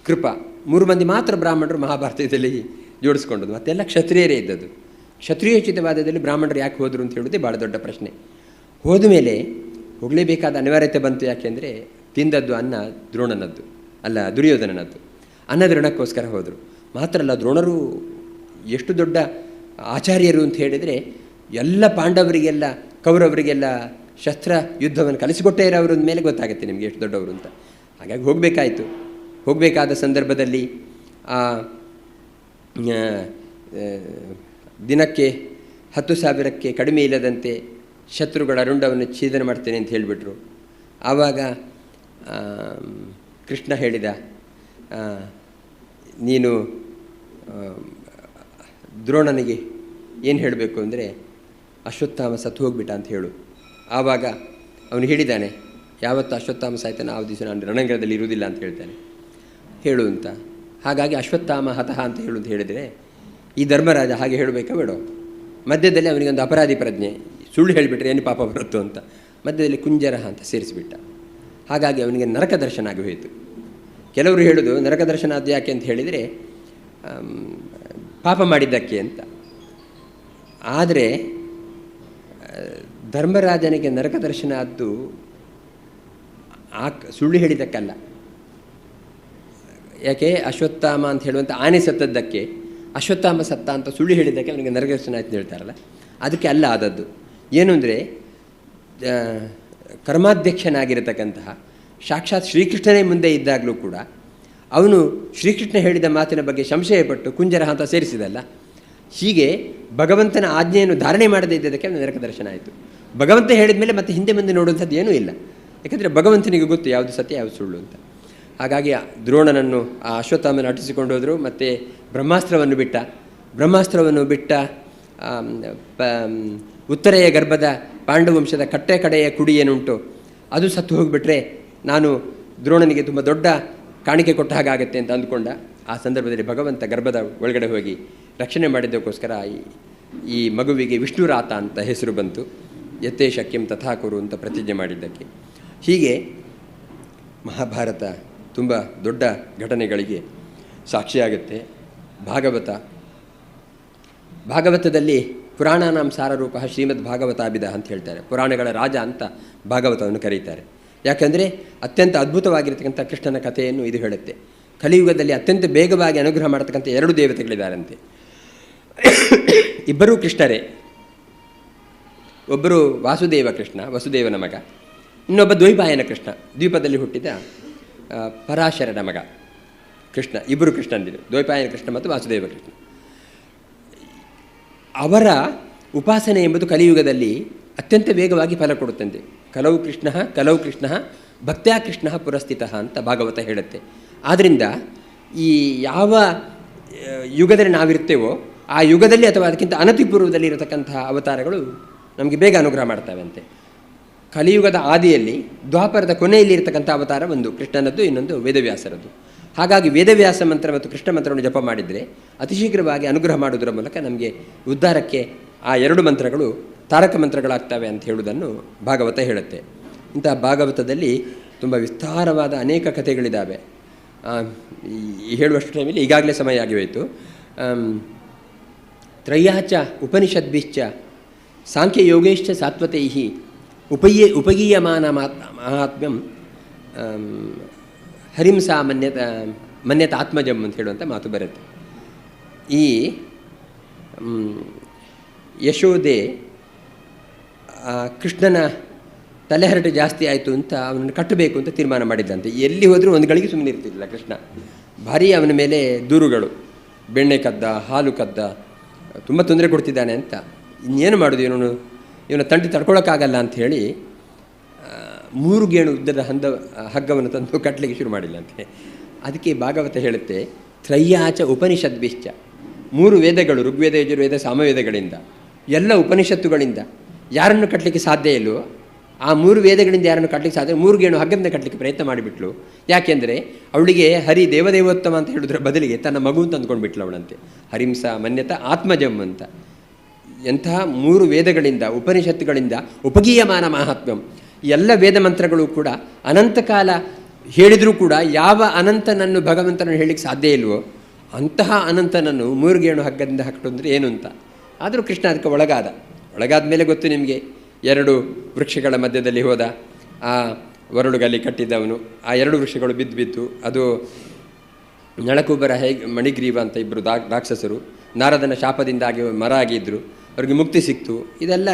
ಕೃಪ 3 ಮಂದಿ ಮಾತ್ರ ಬ್ರಾಹ್ಮಣರು ಮಹಾಭಾರತದಲ್ಲಿ ಜೋಡಿಸ್ಕೊಂಡದ್ದು. ಮತ್ತೆಲ್ಲ ಕ್ಷತ್ರಿಯರೇ ಇದ್ದದ್ದು. ಕ್ಷತ್ರಿಯೋಚಿತವಾದದಲ್ಲಿ ಬ್ರಾಹ್ಮಣರು ಯಾಕೆ ಹೋದರು ಅಂತ ಹೇಳೋದೇ ಭಾಳ ದೊಡ್ಡ ಪ್ರಶ್ನೆ. ಹೋದ ಮೇಲೆ ಹೋಗಲೇಬೇಕಾದ ಅನಿವಾರ್ಯತೆ ಬಂತು. ಯಾಕೆಂದರೆ ತಿಂದದ್ದು ಅನ್ನ ದ್ರೋಣನದ್ದು ಅಲ್ಲ, ದುರ್ಯೋಧನನದ್ದು. ಅನ್ನದ ಋಣಕ್ಕೋಸ್ಕರ ಹೋದರು. ಮಾತ್ರ ಅಲ್ಲ, ದ್ರೋಣರು ಎಷ್ಟು ದೊಡ್ಡ ಆಚಾರ್ಯರು ಅಂತ ಹೇಳಿದರೆ ಎಲ್ಲ ಪಾಂಡವರಿಗೆಲ್ಲ ಕೌರವರಿಗೆಲ್ಲ ಶಸ್ತ್ರ ಯುದ್ಧವನ್ನು ಕಲಿಸಿಕೊಟ್ಟೇ ಇರೋವ್ರ ಮೇಲೆ ಗೊತ್ತಾಗುತ್ತೆ ನಿಮಗೆ ಎಷ್ಟು ದೊಡ್ಡವರು ಅಂತ. ಹಾಗಾಗಿ ಹೋಗಬೇಕಾಯಿತು. ಹೋಗಬೇಕಾದ ಸಂದರ್ಭದಲ್ಲಿ ದಿನಕ್ಕೆ 10,000ಕ್ಕೆ ಕಡಿಮೆ ಇಲ್ಲದಂತೆ ಶತ್ರುಗಳ ರುಂಡವನ್ನು ಛೇದನ ಮಾಡ್ತೇನೆ ಅಂತ ಹೇಳಿಬಿಟ್ರು. ಆವಾಗ ಕೃಷ್ಣ ಹೇಳಿದ, ನೀನು ದ್ರೋಣನಿಗೆ ಏನು ಹೇಳಬೇಕು ಅಂದರೆ ಅಶ್ವತ್ಥಾಮ ಸತ್ತು ಹೋಗ್ಬಿಟ್ಟ ಅಂತ ಹೇಳು. ಆವಾಗ ಅವನು ಹೇಳಿದ್ದಾನೆ, ಯಾವತ್ತು ಅಶ್ವತ್ಥಾಮ ಸಾಯ್ತಾನೆ ಆ ದಿವಸ ನಾನು ರಣರಂಗದಲ್ಲಿ ಇರುವುದಿಲ್ಲ ಅಂತ ಹೇಳ್ತಾನೆ, ಹೇಳು ಅಂತ. ಹಾಗಾಗಿ ಅಶ್ವತ್ಥಾಮ ಹತಃ ಅಂತ ಹೇಳು ಅಂತ ಹೇಳಿದರೆ ಈ ಧರ್ಮರಾಜ ಹಾಗೆ ಹೇಳಬೇಕಾ ಬೇಡ? ಮಧ್ಯದಲ್ಲಿ ಅವನಿಗೊಂದು ಅಪರಾಧಿ ಪ್ರಜ್ಞೆ, ಸುಳ್ಳು ಹೇಳಿಬಿಟ್ರೆ ಏನು ಪಾಪ ಬರುತ್ತೋ ಅಂತ ಮಧ್ಯದಲ್ಲಿ ಕುಂಜರಹ ಅಂತ ಸೇರಿಸಿಬಿಟ್ಟ. ಹಾಗಾಗಿ ಅವನಿಗೆ ನರಕ ದರ್ಶನ ಆಗಿ ಹೋಯಿತು. ಕೆಲವರು ಹೇಳೋದು ನರಕ ದರ್ಶನ ಅದು ಯಾಕೆ ಅಂತ ಹೇಳಿದರೆ ಪಾಪ ಮಾಡಿದ್ದಕ್ಕೆ ಅಂತ. ಆದರೆ ಧರ್ಮರಾಜನಿಗೆ ನರಕ ದರ್ಶನ ಆದ್ದು ಸುಳ್ಳು ಹೇಳಿದ್ದಕ್ಕಲ್ಲ. ಯಾಕೆ ಅಶ್ವತ್ಥಾಮ ಅಂತ ಹೇಳುವಂಥ ಆನೆ ಸತ್ತದ್ದಕ್ಕೆ ಅಶ್ವತ್ಥಾಮ ಸತ್ತ ಅಂತ ಸುಳ್ಳು ಹೇಳಿದ್ದಕ್ಕೆ ಅವನಿಗೆ ನರಕ ದರ್ಶನ ಆಯ್ತು ಹೇಳ್ತಾರಲ್ಲ, ಅದಕ್ಕೆ ಅಲ್ಲ ಆದದ್ದು. ಏನು ಅಂದರೆ ಕರ್ಮಾಧ್ಯಕ್ಷನಾಗಿರತಕ್ಕಂತಹ ಸಾಕ್ಷಾತ್ ಶ್ರೀಕೃಷ್ಣನೇ ಮುಂದೆ ಇದ್ದಾಗಲೂ ಕೂಡ ಅವನು ಶ್ರೀಕೃಷ್ಣ ಹೇಳಿದ ಮಾತಿನ ಬಗ್ಗೆ ಸಂಶಯಪಟ್ಟು ಕುಂಜರ ಅಂತ ಸೇರಿಸಿದಲ್ಲ. ಹೀಗೆ ಭಗವಂತನ ಆಜ್ಞೆಯನ್ನು ಧಾರಣೆ ಮಾಡದೇ ಇದ್ದದಕ್ಕೆ ಅವನು ನರಕ ದರ್ಶನ ಆಯಿತು. ಭಗವಂತ ಹೇಳಿದ ಮೇಲೆ ಮತ್ತೆ ಹಿಂದೆ ಮುಂದೆ ನೋಡುವಂಥದ್ದು ಏನೂ ಇಲ್ಲ. ಯಾಕಂದರೆ ಭಗವಂತನಿಗೆ ಗೊತ್ತು ಯಾವುದು ಸತ್ಯ ಯಾವುದು ಸುಳ್ಳು ಅಂತ. ಹಾಗಾಗಿ ದ್ರೋಣನನ್ನು ಆ ಅಶ್ವತ್ಥಾಮನ ಅಟ್ಟಿಸಿಕೊಂಡು ಹೋದರು. ಮತ್ತು ಬ್ರಹ್ಮಾಸ್ತ್ರವನ್ನು ಬಿಟ್ಟ ಉತ್ತರೆಯ ಗರ್ಭದ ಪಾಂಡವಂಶದ ಕಡೆಯ ಕುಡಿ ಏನುಂಟು ಅದು ಸತ್ತು ಹೋಗಿಬಿಟ್ರೆ ನಾನು ದ್ರೋಣನಿಗೆ ತುಂಬ ದೊಡ್ಡ ಕಾಣಿಕೆ ಕೊಟ್ಟ ಹಾಗಾಗತ್ತೆ ಅಂತ ಅಂದುಕೊಂಡ. ಆ ಸಂದರ್ಭದಲ್ಲಿ ಭಗವಂತ ಗರ್ಭದ ಒಳಗಡೆ ಹೋಗಿ ರಕ್ಷಣೆ ಮಾಡಿದ್ದಕ್ಕೋಸ್ಕರ ಈ ಮಗುವಿಗೆ ವಿಷ್ಣುರಾತ ಅಂತ ಹೆಸರು ಬಂತು. ಯತ್ತೇ ಶಕ್ಯಂ ತಥಾಕುರು ಅಂತ ಪ್ರತಿಜ್ಞೆ ಮಾಡಿದ್ದಕ್ಕೆ. ಹೀಗೆ ಮಹಾಭಾರತ ತುಂಬ ದೊಡ್ಡ ಘಟನೆಗಳಿಗೆ ಸಾಕ್ಷಿಯಾಗುತ್ತೆ. ಭಾಗವತದಲ್ಲಿ ಪುರಾಣಾನಾಂ ಸಾರರೂಪ ಶ್ರೀಮದ್ ಭಾಗವತಾಭಿಧ ಅಂತ ಹೇಳ್ತಾರೆ. ಪುರಾಣಗಳ ರಾಜ ಅಂತ ಭಾಗವತವನ್ನು ಕರೀತಾರೆ. ಯಾಕಂದರೆ ಅತ್ಯಂತ ಅದ್ಭುತವಾಗಿರ್ತಕ್ಕಂಥ ಕೃಷ್ಣನ ಕಥೆಯನ್ನು ಇದು ಹೇಳುತ್ತೆ. ಕಲಿಯುಗದಲ್ಲಿ ಅತ್ಯಂತ ಬೇಗವಾಗಿ ಅನುಗ್ರಹ ಮಾಡತಕ್ಕಂಥ 2 ದೇವತೆಗಳಿದ್ದಾರಂತೆ. ಇಬ್ಬರೂ ಕೃಷ್ಣರೇ. ಒಬ್ಬರು ವಾಸುದೇವ ಕೃಷ್ಣ, ವಸುದೇವನ ಮಗ. ಇನ್ನೊಬ್ಬ ದ್ವೈಪಾಯನ ಕೃಷ್ಣ, ದ್ವೀಪದಲ್ಲಿ ಹುಟ್ಟಿದ ಪರಾಶರನ ಮಗ ಕೃಷ್ಣ. ಇಬ್ಬರು ಕೃಷ್ಣಂದಿರು, ದ್ವೈಪಾಯನ ಕೃಷ್ಣ ಮತ್ತು ವಾಸುದೇವ ಕೃಷ್ಣ. ಅವರ ಉಪಾಸನೆ ಎಂಬುದು ಕಲಿಯುಗದಲ್ಲಿ ಅತ್ಯಂತ ವೇಗವಾಗಿ ಫಲ ಕೊಡುತ್ತಂತೆ. ಕಲೌ ಕೃಷ್ಣ ಭಕ್ತ್ಯಾ ಕೃಷ್ಣ ಪುರಸ್ಥಿತಃ ಅಂತ ಭಾಗವತ ಹೇಳುತ್ತೆ. ಆದ್ದರಿಂದ ಈ ಯಾವ ಯುಗದಲ್ಲಿ ನಾವಿರ್ತೇವೋ ಆ ಯುಗದಲ್ಲಿ ಅಥವಾ ಅದಕ್ಕಿಂತ ಅನತಿಪೂರ್ವದಲ್ಲಿ ಇರತಕ್ಕಂತಹ ಅವತಾರಗಳು ನಮಗೆ ಬೇಗ ಅನುಗ್ರಹ ಮಾಡ್ತಾವಂತೆ. ಕಲಿಯುಗದ ಆದಿಯಲ್ಲಿ ದ್ವಾಪರದ ಕೊನೆಯಲ್ಲಿ ಇರತಕ್ಕಂಥ ಅವತಾರ ಒಂದು ಕೃಷ್ಣನದ್ದು, ಇನ್ನೊಂದು ವೇದವ್ಯಾಸರದ್ದು. ಹಾಗಾಗಿ ವೇದವ್ಯಾಸ ಮಂತ್ರ ಮತ್ತು ಕೃಷ್ಣ ಮಂತ್ರವನ್ನು ಜಪ ಮಾಡಿದರೆ ಅತಿ ಶೀಘ್ರವಾಗಿ ಅನುಗ್ರಹ ಮಾಡುವುದರ ಮೂಲಕ ನಮಗೆ ಉದ್ಧಾರಕ್ಕೆ ಆ 2 ಮಂತ್ರಗಳು ತಾರಕ ಮಂತ್ರಗಳಾಗ್ತವೆ ಅಂತ ಹೇಳುವುದನ್ನು ಭಾಗವತ ಹೇಳುತ್ತೆ. ಇಂತಹ ಭಾಗವತದಲ್ಲಿ ತುಂಬ ವಿಸ್ತಾರವಾದ ಅನೇಕ ಕಥೆಗಳಿದ್ದಾವೆ. ಹೇಳುವಷ್ಟು ಟೈಮಲ್ಲಿ ಈಗಾಗಲೇ ಸಮಯ ಆಗಿ ಹೋಯಿತು. ತ್ರಯ್ಯಾಚ ಉಪನಿಷದ್ಭಿಶ್ಚ ಸಾಂಖ್ಯಯೋಗೈಶ್ಚ ಸಾತ್ವತೈ ಉಪಗೀಯಮಾನ ಮಹಾತ್ಮ್ಯಂ ಹರಿಂಸಾ ಮನ್ಯತ ಆತ್ಮಜಂ ಅಂತ ಹೇಳುವಂಥ ಮಾತು ಬರುತ್ತೆ. ಈ ಯಶೋದೆ ಕೃಷ್ಣನ ತಲೆಹರಟೆ ಜಾಸ್ತಿ ಆಯಿತು ಅಂತ ಅವನನ್ನು ಕಟ್ಟಬೇಕು ಅಂತ ತೀರ್ಮಾನ ಮಾಡಿದ್ದಂತೆ. ಎಲ್ಲಿ ಹೋದರೂ ಒಂದು ಗಳಿಗೆ ಸುಮ್ಮನೆ ಇರ್ತಿರಲಿಲ್ಲ ಕೃಷ್ಣ. ಭಾರೀ ಅವನ ಮೇಲೆ ದೂರುಗಳು, ಬೆಣ್ಣೆ ಕದ್ದ, ಹಾಲು ಕದ್ದ, ತುಂಬ ತೊಂದರೆ ಕೊಡ್ತಿದ್ದಾನೆ ಅಂತ. ಇನ್ನೇನು ಮಾಡೋದು, ಇವನ ತಂಟಿ ತಡ್ಕೊಳಕ್ಕಾಗಲ್ಲ ಅಂಥೇಳಿ 3 ಗೇಣು ಉದ್ದದ ಹಗ್ಗವನ್ನು ತಂದು ಕಟ್ಟಲಿಕ್ಕೆ ಶುರು ಮಾಡಿಲ್ಲಂತೆ. ಅದಕ್ಕೆ ಭಾಗವತ ಹೇಳುತ್ತೆ, ತ್ರಯ್ಯಾಚ ಉಪನಿಷದ್ಭಿಶ್ಚ 3 ವೇದಗಳು, ಋಗ್ವೇದ, ಯಜುರ್ವೇದ, ಸಾಮವೇದಗಳಿಂದ, ಎಲ್ಲ ಉಪನಿಷತ್ತುಗಳಿಂದ ಯಾರನ್ನು ಕಟ್ಟಲಿಕ್ಕೆ ಸಾಧ್ಯ ಇಲ್ಲವೋ ಆ 3 ವೇದಗಳಿಂದ ಯಾರನ್ನು ಕಟ್ಟಲಿಕ್ಕೆ ಸಾಧ್ಯ 3 ಗೇಣು ಹಗ್ಗದಿಂದ ಕಟ್ಟಲಿಕ್ಕೆ ಪ್ರಯತ್ನ ಮಾಡಿಬಿಟ್ಲು. ಯಾಕೆಂದರೆ ಅವಳಿಗೆ ಹರಿ ದೇವದೇವೋತ್ತಮ ಅಂತ ಹೇಳೋದ್ರ ಬದಲಿಗೆ ತನ್ನ ಮಗು ಅಂತ ಅಂದ್ಕೊಂಡ್ಬಿಟ್ಲು ಅವಳಂತೆ. ಹರಿಂಸ ಮನ್ಯತ ಆತ್ಮಜಂ ಅಂತ. ಎಂತಹ 3 ವೇದಗಳಿಂದ, ಉಪನಿಷತ್ತುಗಳಿಂದ ಉಪಗೀಯಮಾನ ಮಹಾತ್ಮ್ಯಂ. ಎಲ್ಲ ವೇದ ಮಂತ್ರಗಳು ಕೂಡ ಅನಂತಕಾಲ ಹೇಳಿದರೂ ಕೂಡ ಯಾವ ಅನಂತನನ್ನು ಭಗವಂತನನ್ನು ಹೇಳಲಿಕ್ಕೆ ಸಾಧ್ಯ ಇಲ್ವೋ ಅಂತಹ ಅನಂತನನ್ನು 3 ಗೇಣು ಹಗ್ಗದಿಂದ ಹಾಕಿಕೊಂಡ್ರೆ ಏನು ಅಂತ ಆದರೂ ಕೃಷ್ಣ ಅದಕ್ಕೆ ಒಳಗಾದ ಮೇಲೆ ಗೊತ್ತು ನಿಮಗೆ, 2 ವೃಕ್ಷಗಳ ಮಧ್ಯದಲ್ಲಿ ಹೋದ, ಆ ಒರಳುಗಲ್ಲಿ ಕಟ್ಟಿದ್ದವನು, ಆ 2 ವೃಕ್ಷಗಳು ಬಿದ್ದು ಅದು ನಳಕುಬರ ಮಣಿಗ್ರೀವ ಅಂತ ಇಬ್ಬರು ರಾಕ್ಷಸರು ನಾರದನ ಶಾಪದಿಂದಾಗಿ ಮರ ಆಗಿದ್ದರು, ಅವ್ರಿಗೆ ಮುಕ್ತಿ ಸಿಕ್ತು. ಇದೆಲ್ಲ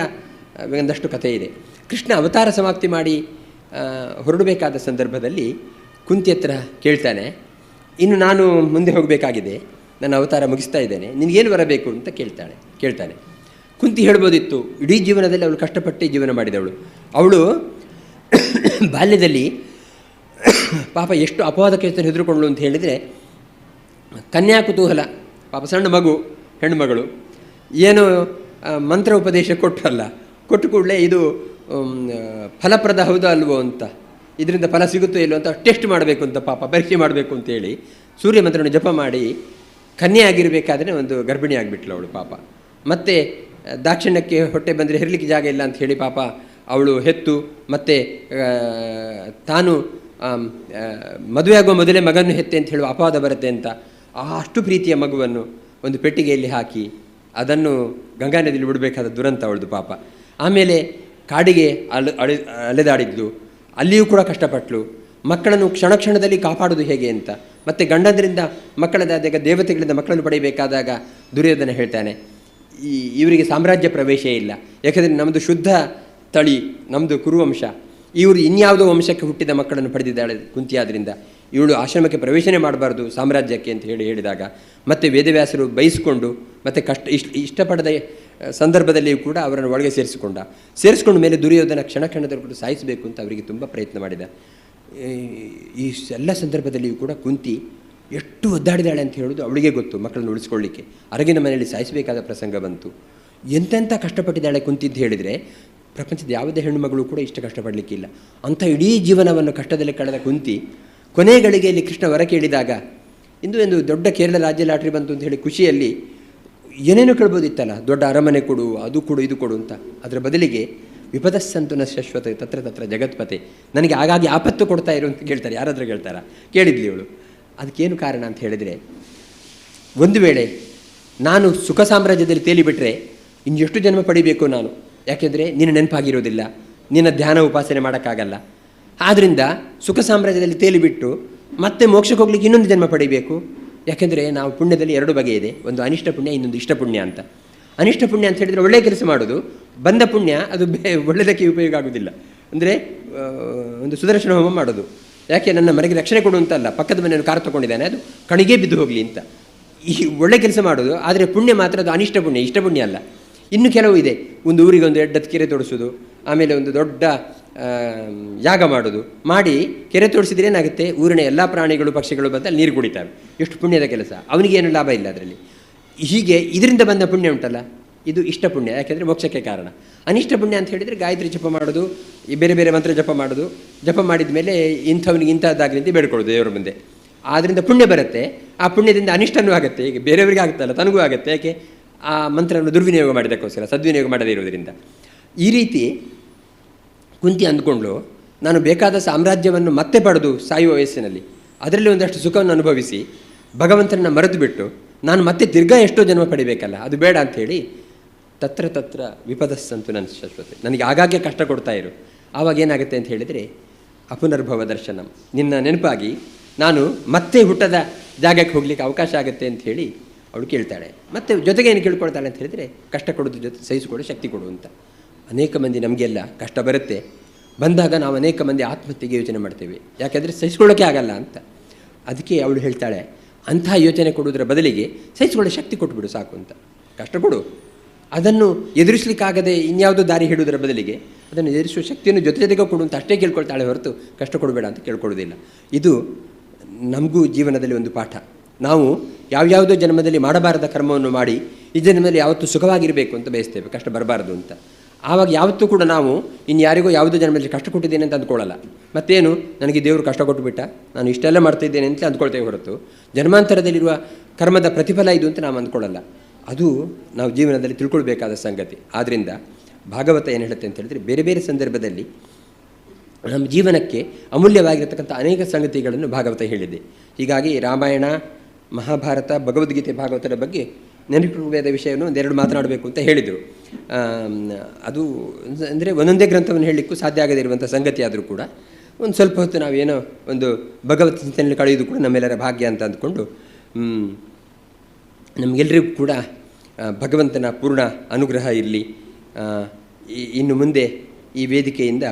ಒಂದಷ್ಟು ಕಥೆ ಇದೆ. ಕೃಷ್ಣ ಅವತಾರ ಸಮಾಪ್ತಿ ಮಾಡಿ ಹೊರಡಬೇಕಾದ ಸಂದರ್ಭದಲ್ಲಿ ಕುಂತಿ ಹತ್ರ ಕೇಳ್ತಾನೆ, ಇನ್ನು ನಾನು ಮುಂದೆ ಹೋಗಬೇಕಾಗಿದೆ, ನನ್ನ ಅವತಾರ ಮುಗಿಸ್ತಾ ಇದ್ದೇನೆ, ನಿನಗೇನು ಬರಬೇಕು ಅಂತ ಕೇಳ್ತಾನೆ. ಕುಂತಿ ಹೇಳ್ಬೋದಿತ್ತು, ಇಡೀ ಜೀವನದಲ್ಲಿ ಅವಳು ಕಷ್ಟಪಟ್ಟು ಜೀವನ ಮಾಡಿದವಳು. ಅವಳು ಬಾಲ್ಯದಲ್ಲಿ ಪಾಪ ಎಷ್ಟು ಅಪವಾದಕ್ಕೆ ಹೆದರುಕೊಂಡ್ಳು ಅಂತ ಹೇಳಿದರೆ, ಕನ್ಯಾ ಕುತೂಹಲ, ಪಾಪ ಸಣ್ಣ ಮಗು, ಹೆಣ್ಣುಮಗಳು, ಏನು ಮಂತ್ರ ಉಪದೇಶ ಕೊಟ್ಟು ಕೂಡಲೇ ಇದು ಫಲಪ್ರದ ಹೌದೋ ಅಲ್ವೋ ಅಂತ, ಇದರಿಂದ ಫಲ ಸಿಗುತ್ತೋ ಇಲ್ಲೋ ಅಂತ ಟೆಸ್ಟ್ ಮಾಡಬೇಕು ಅಂತ, ಪಾಪ ಪರೀಕ್ಷೆ ಮಾಡಬೇಕು ಅಂತೇಳಿ ಸೂರ್ಯ ಮಂತ್ರವನ್ನು ಜಪ ಮಾಡಿ ಕನ್ಯೆ ಆಗಿರಬೇಕಾದ್ರೆ ಒಂದು ಗರ್ಭಿಣಿ ಆಗಿಬಿಟ್ಲು ಅವಳು ಪಾಪ. ಮತ್ತು ದಾಕ್ಷಿಣ್ಯಕ್ಕೆ ಹೊಟ್ಟೆ ಬಂದರೆ ಹೆರಲಿಕ್ಕೆ ಜಾಗ ಇಲ್ಲ ಅಂತ ಹೇಳಿ ಪಾಪ ಅವಳು ಹೆತ್ತು, ಮತ್ತು ತಾನು ಮದುವೆ ಆಗುವ ಮೊದಲೇ ಮಗನ್ನು ಹೆತ್ತೆ ಅಂತ ಹೇಳುವ ಅಪವಾದ ಬರುತ್ತೆ ಅಂತ ಅಷ್ಟು ಪ್ರೀತಿಯ ಮಗುವನ್ನು ಒಂದು ಪೆಟ್ಟಿಗೆಯಲ್ಲಿ ಹಾಕಿ ಅದನ್ನು ಗಂಗಾ ನದಿಯಲ್ಲಿ ಬಿಡಬೇಕಾದ ದುರಂತ ಅವಳದು ಪಾಪ. ಆಮೇಲೆ ಕಾಡಿಗೆ ಅಲೆದಾಡಿದ್ಲು, ಅಲ್ಲಿಯೂ ಕೂಡ ಕಷ್ಟಪಟ್ಟಳು. ಮಕ್ಕಳನ್ನು ಕ್ಷಣದಲ್ಲಿ ಕಾಪಾಡೋದು ಹೇಗೆ ಅಂತ, ಮತ್ತು ಗಂಡಂದರಿಂದ ಮಕ್ಕಳದಾದಾಗ ದೇವತೆಗಳಿಂದ ಮಕ್ಕಳನ್ನು ಪಡೆಯಬೇಕಾದಾಗ ದುರ್ಯೋಧನ ಹೇಳ್ತಾನೆ, ಇವರಿಗೆ ಸಾಮ್ರಾಜ್ಯ ಪ್ರವೇಶ ಇಲ್ಲ, ಯಾಕೆಂದರೆ ನಮ್ಮದು ಶುದ್ಧ ತಳಿ, ನಮ್ಮದು ಕುರುವಂಶ, ಇವರು ಇನ್ಯಾವುದೋ ವಂಶಕ್ಕೆ ಹುಟ್ಟಿದ ಮಕ್ಕಳನ್ನು ಪಡೆದಿದ್ದಾಳೆ ಕುಂತಿಯಾದ್ರಿಂದ ಇವಳು ಆಶ್ರಮಕ್ಕೆ ಪ್ರವೇಶನೇ ಮಾಡಬಾರ್ದು ಸಾಮ್ರಾಜ್ಯಕ್ಕೆ ಅಂತ ಹೇಳಿದಾಗ, ಮತ್ತು ವೇದವ್ಯಾಸರು ಬಯಸಿಕೊಂಡು ಮತ್ತು ಇಷ್ಟಪಡದ ಸಂದರ್ಭದಲ್ಲಿಯೂ ಕೂಡ ಅವರನ್ನು ಒಳಗೆ ಸೇರಿಸಿಕೊಂಡ ಮೇಲೆ ದುರ್ಯೋಧನ ಕ್ಷಣದಲ್ಲಿ ಕೂಡ ಸಾಯಿಸಬೇಕು ಅಂತ ಅವರಿಗೆ ತುಂಬ ಪ್ರಯತ್ನ ಮಾಡಿದ. ಈ ಎಲ್ಲ ಸಂದರ್ಭದಲ್ಲಿಯೂ ಕೂಡ ಕುಂತಿ ಎಷ್ಟು ಒದ್ದಾಡಿದಾಳೆ ಅಂತ ಹೇಳೋದು ಅವಳಿಗೆ ಗೊತ್ತು. ಮಕ್ಕಳನ್ನು ಉಳಿಸ್ಕೊಳ್ಳಿಕ್ಕೆ ಅರಗಿನ ಮನೆಯಲ್ಲಿ ಸಾಯಿಸಬೇಕಾದ ಪ್ರಸಂಗ ಬಂತು. ಎಂತೆಂಥ ಕಷ್ಟಪಟ್ಟಿದ್ದಾಳೆ ಕುಂತಿ ಅಂತ ಹೇಳಿದರೆ, ಪ್ರಪಂಚದ ಯಾವುದೇ ಹೆಣ್ಣು ಮಗಳು ಕೂಡ ಇಷ್ಟು ಕಷ್ಟಪಡಲಿಕ್ಕಿಲ್ಲ. ಅಂಥ ಇಡೀ ಜೀವನವನ್ನು ಕಷ್ಟದಲ್ಲಿ ಕಳೆದ ಕುಂತಿ ಕೊನೆ ಗಳಿಗೆಯಲ್ಲಿ ಕೃಷ್ಣ ವರ ಕೇಳಿದಾಗ, ಇಂದು ಒಂದು ದೊಡ್ಡ ಕೇರಳ ರಾಜ್ಯ ಲಾಟ್ರಿ ಬಂತು ಅಂತ ಹೇಳಿ ಖುಷಿಯಲ್ಲಿ ಏನೇನೋ ಕೇಳ್ಬೋದಿತ್ತಲ್ಲ, ದೊಡ್ಡ ಅರಮನೆ ಕೊಡು, ಅದು ಕೊಡು, ಇದು ಕೊಡು ಅಂತ. ಅದರ ಬದಲಿಗೆ ವಿಪದಸ್ಸಂತು ನ ಶಾಶ್ವತ ತತ್ರ ಜಗತ್ಪತೆ, ನನಗೆ ಆಗಾಗಿ ಆಪತ್ತು ಕೊಡ್ತಾ ಇರು ಅಂತ ಕೇಳ್ತಾರೆ. ಯಾರಾದರೂ ಕೇಳ್ತಾರಾ? ಕೇಳಿದ್ಲಿ ಇವಳು. ಅದಕ್ಕೇನು ಕಾರಣ ಅಂತ ಹೇಳಿದರೆ, ಒಂದು ವೇಳೆ ನಾನು ಸುಖ ಸಾಮ್ರಾಜ್ಯದಲ್ಲಿ ತೇಲಿಬಿಟ್ರೆ ಇನ್ನು ಎಷ್ಟು ಜನ್ಮ ಪಡಿಬೇಕು ನಾನು, ಯಾಕೆಂದರೆ ನಿನ್ನ ನೆನಪಾಗಿರೋದಿಲ್ಲ, ನಿನ್ನ ಧ್ಯಾನ ಉಪಾಸನೆ ಮಾಡೋಕ್ಕಾಗಲ್ಲ. ಆದ್ದರಿಂದ ಸುಖ ಸಾಮ್ರಾಜ್ಯದಲ್ಲಿ ತೇಲಿಬಿಟ್ಟು ಮತ್ತೆ ಮೋಕ್ಷಕ್ಕೆ ಹೋಗ್ಲಿಕ್ಕೆ ಇನ್ನೊಂದು ಜನ್ಮ ಪಡಿಬೇಕು. ಯಾಕೆಂದರೆ ನಾವು ಪುಣ್ಯದಲ್ಲಿ 2 ಬಗೆ ಇದೆ, ಒಂದು ಅನಿಷ್ಟ ಪುಣ್ಯ, ಇನ್ನೊಂದು ಇಷ್ಟ ಪುಣ್ಯ ಅಂತ. ಅನಿಷ್ಟ ಪುಣ್ಯ ಅಂತ ಹೇಳಿದರೆ ಒಳ್ಳೆಯ ಕೆಲಸ ಮಾಡೋದು, ಬಂದ ಪುಣ್ಯ ಅದು ಒಳ್ಳೆಯದಕ್ಕೆ ಉಪಯೋಗ ಆಗೋದಿಲ್ಲ. ಅಂದರೆ ಒಂದು ಸುದರ್ಶನ ಹೋಮ ಮಾಡೋದು, ಯಾಕೆ ನನ್ನ ಮನೆಗೆ ರಕ್ಷಣೆ ಕೊಡು ಅಂತಲ್ಲ, ಪಕ್ಕದ ಮನೆಯನ್ನು ಕಾರು ತೊಗೊಂಡಿದ್ದಾನೆ ಅದು ಕಣಿಗೆ ಬಿದ್ದು ಹೋಗಲಿ ಅಂತ, ಈ ಒಳ್ಳೆ ಕೆಲಸ ಮಾಡೋದು. ಆದರೆ ಪುಣ್ಯ ಮಾತ್ರ ಅದು ಅನಿಷ್ಟ ಪುಣ್ಯ, ಇಷ್ಟ ಪುಣ್ಯ ಅಲ್ಲ. ಇನ್ನು ಕೆಲವು ಇದೆ, ಒಂದು ಊರಿಗೆ ಒಂದು ಎಡ್ಡತ್ತು ಕೆರೆ ತೋಡಿಸೋದು, ಆಮೇಲೆ ಒಂದು ದೊಡ್ಡ ಯಾಗ ಮಾಡೋದು, ಮಾಡಿ ಕೆರೆ ತೋಡಿಸಿದ್ರೆ ಏನಾಗುತ್ತೆ, ಊರಿನ ಎಲ್ಲ ಪ್ರಾಣಿಗಳು ಪಕ್ಷಿಗಳು ಬಂದು ಅಲ್ಲಿ ನೀರು ಕುಡಿತವೆ. ಎಷ್ಟು ಪುಣ್ಯದ ಕೆಲಸ, ಅವನಿಗೇನು ಲಾಭ ಇಲ್ಲ ಅದರಲ್ಲಿ. ಹೀಗೆ ಇದರಿಂದ ಬಂದ ಪುಣ್ಯ ಉಂಟಲ್ಲ, ಇದು ಇಷ್ಟ ಪುಣ್ಯ, ಯಾಕೆಂದರೆ ಮೋಕ್ಷಕ್ಕೆ ಕಾರಣ. ಅನಿಷ್ಟ ಪುಣ್ಯ ಅಂತ ಹೇಳಿದರೆ ಗಾಯತ್ರಿ ಜಪ ಮಾಡೋದು, ಈ ಬೇರೆ ಬೇರೆ ಮಂತ್ರ ಜಪ ಮಾಡೋದು, ಜಪ ಮಾಡಿದ ಮೇಲೆ ಇಂಥವನಿಗೆ ಇಂಥದ್ದಾಗಲಿ ಅಂತ ಬೇಡ್ಕೊಳ್ಳೋದು ದೇವರ ಮುಂದೆ. ಆದ್ದರಿಂದ ಪುಣ್ಯ ಬರುತ್ತೆ, ಆ ಪುಣ್ಯದಿಂದ ಅನಿಷ್ಟನೂ ಆಗುತ್ತೆ. ಈಗ ಬೇರೆಯವರಿಗೆ ಆಗುತ್ತಲ್ಲ, ತನಗೂ ಆಗುತ್ತೆ. ಯಾಕೆ? ಆ ಮಂತ್ರವನ್ನು ದುರ್ವಿನಿಯೋಗ ಮಾಡಿದಕ್ಕೋಸ್ಕರ, ಸದ್ವಿನಿಯೋಗ ಮಾಡದೇ ಇರೋದರಿಂದ. ಈ ರೀತಿ ಕುಂತಿ ಅಂದ್ಕೊಂಡ್ಳು, ನಾನು ಬೇಕಾದ ಸಾಮ್ರಾಜ್ಯವನ್ನು ಮತ್ತೆ ಪಡೆದು ಸಾಯುವ ವಯಸ್ಸಿನಲ್ಲಿ ಅದರಲ್ಲಿ ಒಂದಷ್ಟು ಸುಖವನ್ನು ಅನುಭವಿಸಿ ಭಗವಂತನನ್ನು ಮರೆತು ಬಿಟ್ಟು ನಾನು ಮತ್ತೆ ತಿರ್ಗಾ ಎಷ್ಟೋ ಜನ್ಮ ಪಡಿಬೇಕಲ್ಲ, ಅದು ಬೇಡ ಅಂಥೇಳಿ ತತ್ರ ವಿಪದಸ್ಸಂತು ನನ್ನ ಶಾಶ್ವತೆ, ನನಗೆ ಆಗಾಗ್ಗೆ ಕಷ್ಟ ಕೊಡ್ತಾ ಇರು. ಆವಾಗ ಏನಾಗುತ್ತೆ ಅಂತ ಹೇಳಿದರೆ, ಅಪುನರ್ಭವ ದರ್ಶನಂ, ನಿನ್ನ ನೆನಪಾಗಿ ನಾನು ಮತ್ತೆ ಹುಟ್ಟದ ಜಾಗಕ್ಕೆ ಹೋಗ್ಲಿಕ್ಕೆ ಅವಕಾಶ ಆಗುತ್ತೆ ಅಂತ ಹೇಳಿ ಅವಳು ಕೇಳ್ತಾಳೆ. ಮತ್ತು ಜೊತೆಗೆ ಏನು ಕೇಳ್ಕೊಳ್ತಾಳೆ ಅಂತ ಹೇಳಿದರೆ, ಕಷ್ಟ ಕೊಡೋದ್ರ ಜೊತೆ ಸಹಿಸಿಕೊಡು, ಶಕ್ತಿ ಕೊಡು ಅಂತ. ಅನೇಕ ಮಂದಿ ನಮಗೆಲ್ಲ ಕಷ್ಟ ಬರುತ್ತೆ, ಬಂದಾಗ ನಾವು ಅನೇಕ ಮಂದಿ ಆತ್ಮಹತ್ಯೆಗೆ ಯೋಚನೆ ಮಾಡ್ತೇವೆ, ಯಾಕೆಂದರೆ ಸಹಿಸ್ಕೊಳ್ಳೋಕ್ಕೆ ಆಗಲ್ಲ ಅಂತ. ಅದಕ್ಕೆ ಅವಳು ಹೇಳ್ತಾಳೆ, ಅಂಥ ಯೋಚನೆ ಕೊಡೋದ್ರ ಬದಲಿಗೆ ಸಹಿಸ್ಕೊಳ್ಳೋ ಶಕ್ತಿ ಕೊಟ್ಬಿಡು ಸಾಕು ಅಂತ. ಕಷ್ಟ ಕೊಡು, ಅದನ್ನು ಎದುರಿಸಲಿಕ್ಕಾಗದೆ ಇನ್ಯಾವುದೋ ದಾರಿ ಹಿಡುವುದರ ಬದಲಿಗೆ ಅದನ್ನು ಎದುರಿಸುವ ಶಕ್ತಿಯನ್ನು ಜೊತೆಗೆ ಕೊಡು ಅಂತ ಅಷ್ಟೇ ಕೇಳ್ಕೊಳ್ತಾಳೆ ಹೊರತು ಕಷ್ಟ ಕೊಡಬೇಡ ಅಂತ ಕೇಳ್ಕೊಳ್ಳೋದಿಲ್ಲ. ಇದು ನಮಗೂ ಜೀವನದಲ್ಲಿ ಒಂದು ಪಾಠ. ನಾವು ಯಾವ್ಯಾವುದೋ ಜನ್ಮದಲ್ಲಿ ಮಾಡಬಾರದ ಕರ್ಮವನ್ನು ಮಾಡಿ ಈ ಜನ್ಮದಲ್ಲಿ ಯಾವತ್ತೂ ಸುಖವಾಗಿರಬೇಕು ಅಂತ ಬಯಸ್ತೇವೆ, ಕಷ್ಟ ಬರಬಾರ್ದು ಅಂತ. ಆವಾಗ ಯಾವತ್ತೂ ಕೂಡ ನಾವು ಇನ್ನು ಯಾರಿಗೋ ಯಾವುದೋ ಜನ್ಮದಲ್ಲಿ ಕಷ್ಟ ಕೊಟ್ಟಿದ್ದೇನೆ ಅಂತ ಅಂದ್ಕೊಳ್ಳಲ್ಲ. ಮತ್ತೇನು, ನನಗೆ ದೇವರು ಕಷ್ಟ ಕೊಟ್ಟುಬಿಟ್ಟ, ನಾನು ಇಷ್ಟೆಲ್ಲ ಮಾಡ್ತಿದ್ದೇನೆ ಅಂತ ಅಂದ್ಕೊಳ್ತೇವೆ ಹೊರತು ಜನ್ಮಾಂತರದಲ್ಲಿರುವ ಕರ್ಮದ ಪ್ರತಿಫಲ ಇದು ಅಂತ ನಾವು ಅಂದ್ಕೊಳ್ಳಲ್ಲ. ಅದು ನಾವು ಜೀವನದಲ್ಲಿ ತಿಳ್ಕೊಳ್ಬೇಕಾದ ಸಂಗತಿ. ಆದ್ದರಿಂದ ಭಾಗವತ ಏನು ಹೇಳುತ್ತೆ ಅಂತ ಹೇಳಿದರೆ, ಬೇರೆ ಬೇರೆ ಸಂದರ್ಭದಲ್ಲಿ ನಮ್ಮ ಜೀವನಕ್ಕೆ ಅಮೂಲ್ಯವಾಗಿರತಕ್ಕಂಥ ಅನೇಕ ಸಂಗತಿಗಳನ್ನು ಭಾಗವತ ಹೇಳಿದೆ. ಹೀಗಾಗಿ ರಾಮಾಯಣ, ಮಹಾಭಾರತ, ಭಗವದ್ಗೀತೆ, ಭಾಗವತದ ಬಗ್ಗೆ ನೆನಪಿಡಬೇಕಾದ ವಿಷಯವನ್ನು ಒಂದೆರಡು ಮಾತನಾಡಬೇಕು ಅಂತ ಹೇಳಿದರು. ಅದು ಅಂದರೆ ಒಂದೊಂದೇ ಗ್ರಂಥವನ್ನು ಹೇಳಲಿಕ್ಕೂ ಸಾಧ್ಯ ಆಗದಿರುವಂಥ ಸಂಗತಿ ಆದರೂ ಕೂಡ ಒಂದು ಸ್ವಲ್ಪ ಹೊತ್ತು ನಾವೇನೋ ಒಂದು ಭಗವತ್ ಚಿಂತನೆಯಲ್ಲಿ ಕಳೆಯುವುದು ಕೂಡ ನಮ್ಮೆಲ್ಲರ ಭಾಗ್ಯ ಅಂತ ಅಂದ್ಕೊಂಡು ನಮಗೆಲ್ಲರಿಗೂ ಕೂಡ ಭಗವಂತನ ಪೂರ್ಣ ಅನುಗ್ರಹ ಇರಲಿ. ಇನ್ನು ಮುಂದೆ ಈ ವೇದಿಕೆಯಿಂದ